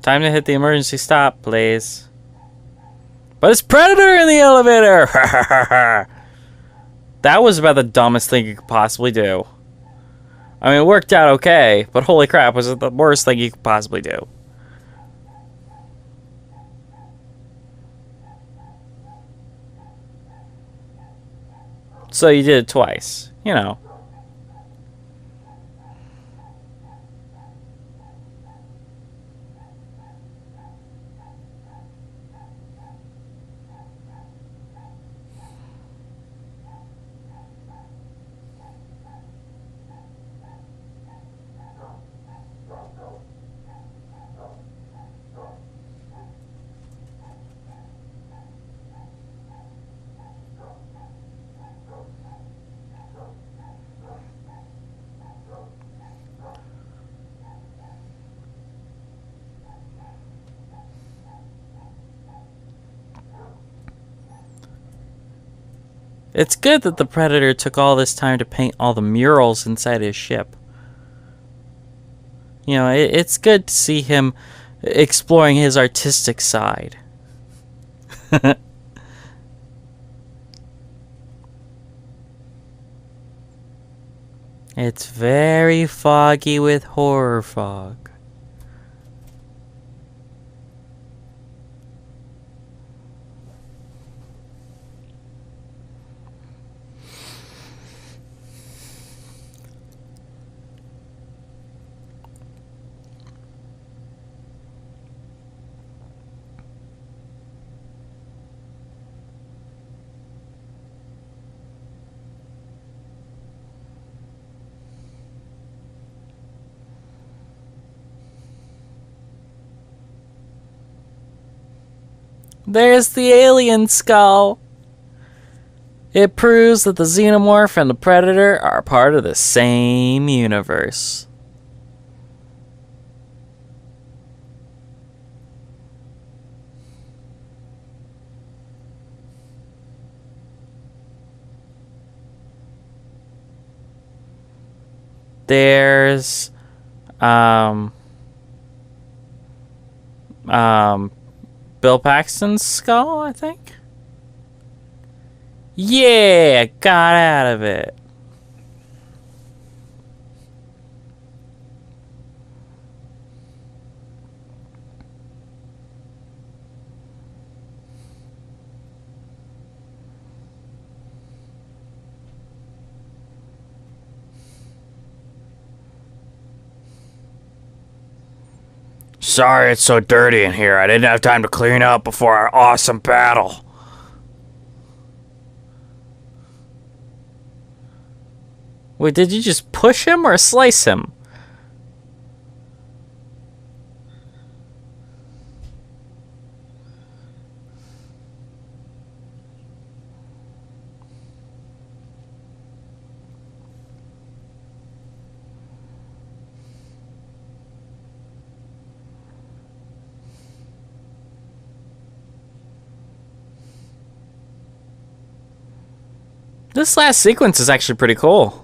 S1: Time to hit the emergency stop, please. But it's Predator in the elevator! That was about the dumbest thing you could possibly do. I mean, it worked out okay, but holy crap, was it the worst thing you could possibly do. So you did it twice, you know. It's good that the Predator took all this time to paint all the murals inside his ship. You know, it's good to see him exploring his artistic side. It's very foggy with horror fog. There's the alien skull. It proves that the Xenomorph and the Predator are part of the same universe. There's Bill Paxton's skull, I think. Yeah, got out of it. Sorry it's so dirty in here. I didn't have time to clean up before our awesome battle. Wait, did you just push him or slice him? This last sequence is actually pretty cool.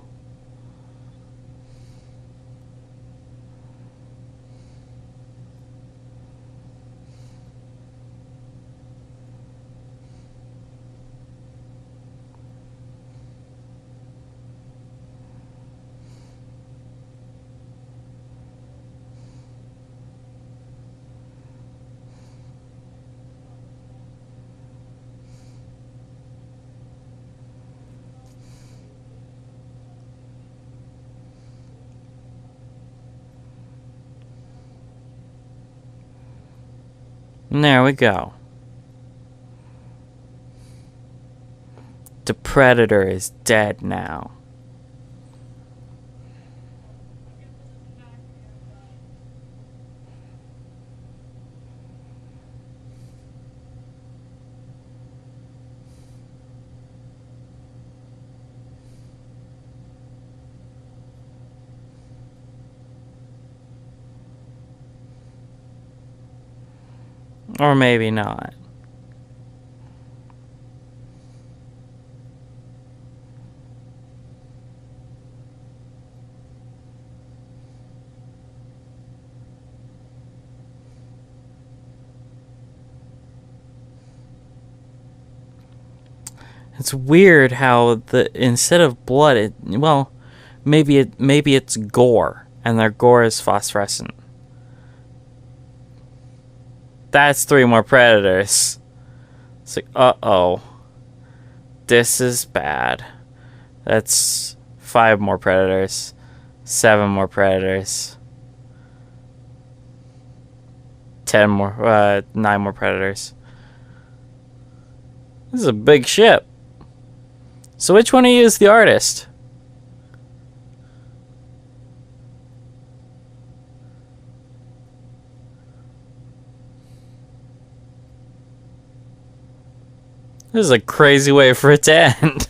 S1: And there we go. The Predator is dead now. Or maybe not. It's weird how instead of blood, maybe it's gore, and their gore is phosphorescent. That's 3 more predators. It's like, uh-oh. This is bad. That's 5 more predators. 7 more predators. 9 more predators. This is a big ship. So which one of you is the artist? This is a crazy way for it to end.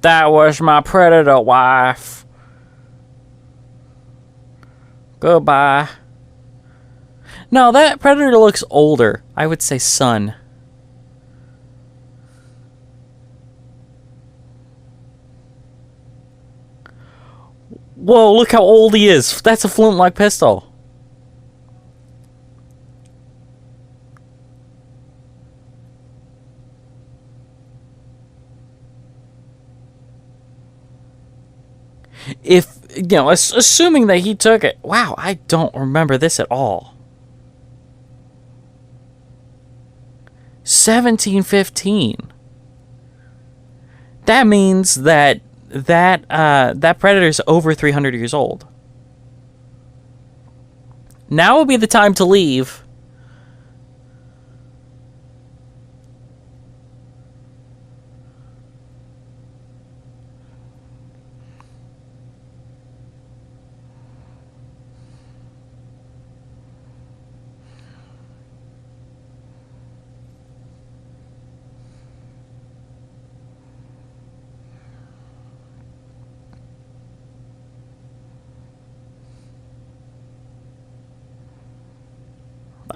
S1: That was my predator wife. Goodbye. No, that predator looks older. I would say son. Whoa, look how old he is. That's a flint-lock pistol. If, you know, assuming that he took it. Wow, I don't remember this at all. 1715. That means that predator's over 300 years old. Now would be the time to leave.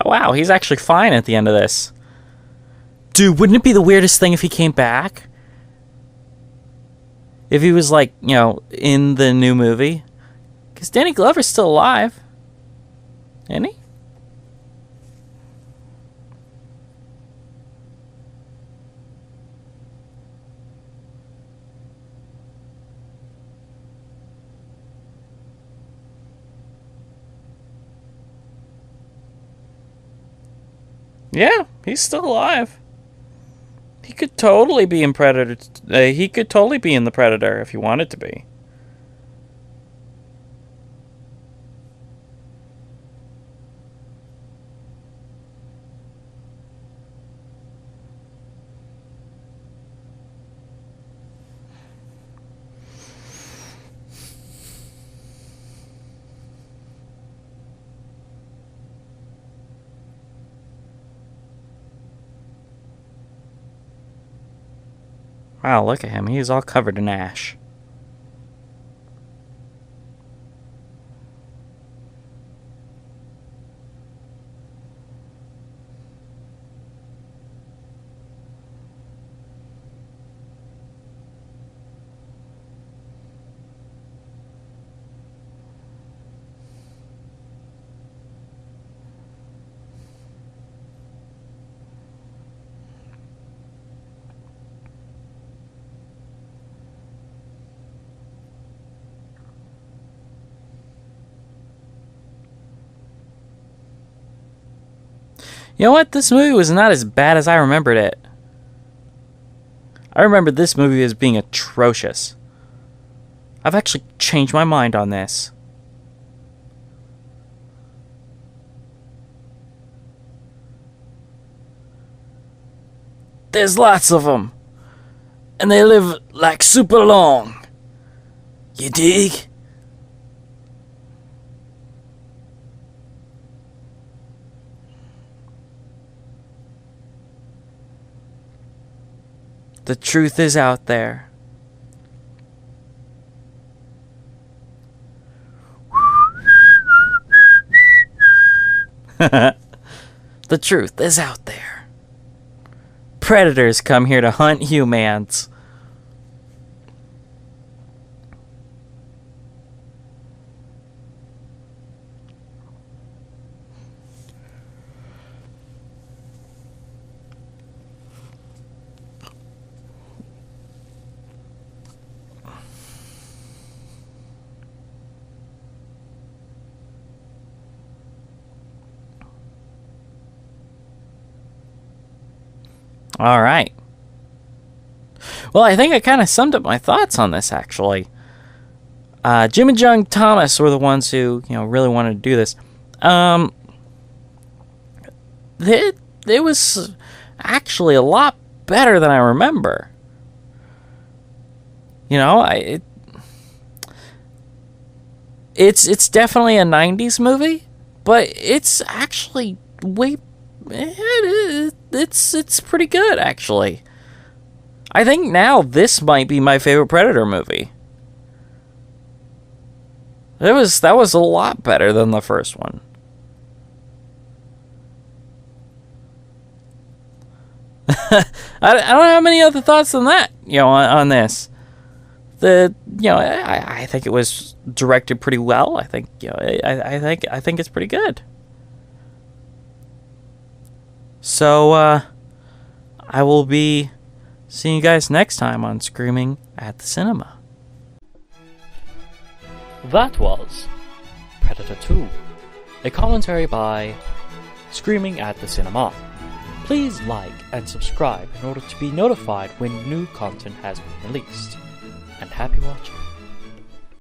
S1: Oh, wow, he's actually fine at the end of this. Dude, wouldn't it be the weirdest thing if he came back? If he was, like, you know, in the new movie? Because Danny Glover's still alive. Isn't he? Yeah, he's still alive. He could totally be in Predator. He could totally be in the Predator if he wanted to be. Wow, look at him. He's all covered in ash. You know what? This movie was not as bad as I remembered it. I remember this movie as being atrocious. I've actually changed my mind on this. There's lots of them. And they live like super long. You dig? The truth is out there. The truth is out there. Predators come here to hunt humans. All right. Well, I think I kind of summed up my thoughts on this, actually. Jim and John Thomas were the ones who, you know, really wanted to do this. It was actually a lot better than I remember. You know, it's definitely a 90s movie, but it's actually way... It's pretty good, actually. I think now this might be my favorite Predator movie. That was a lot better than the first one. I don't have many other thoughts than that, on this. I think it was directed pretty well. I think, I think it's pretty good. So, I will be seeing you guys next time on Screaming at the Cinema. That was Predator 2, a commentary by Screaming at the Cinema. Please like and subscribe in order to be notified when new content has been released. And happy watching.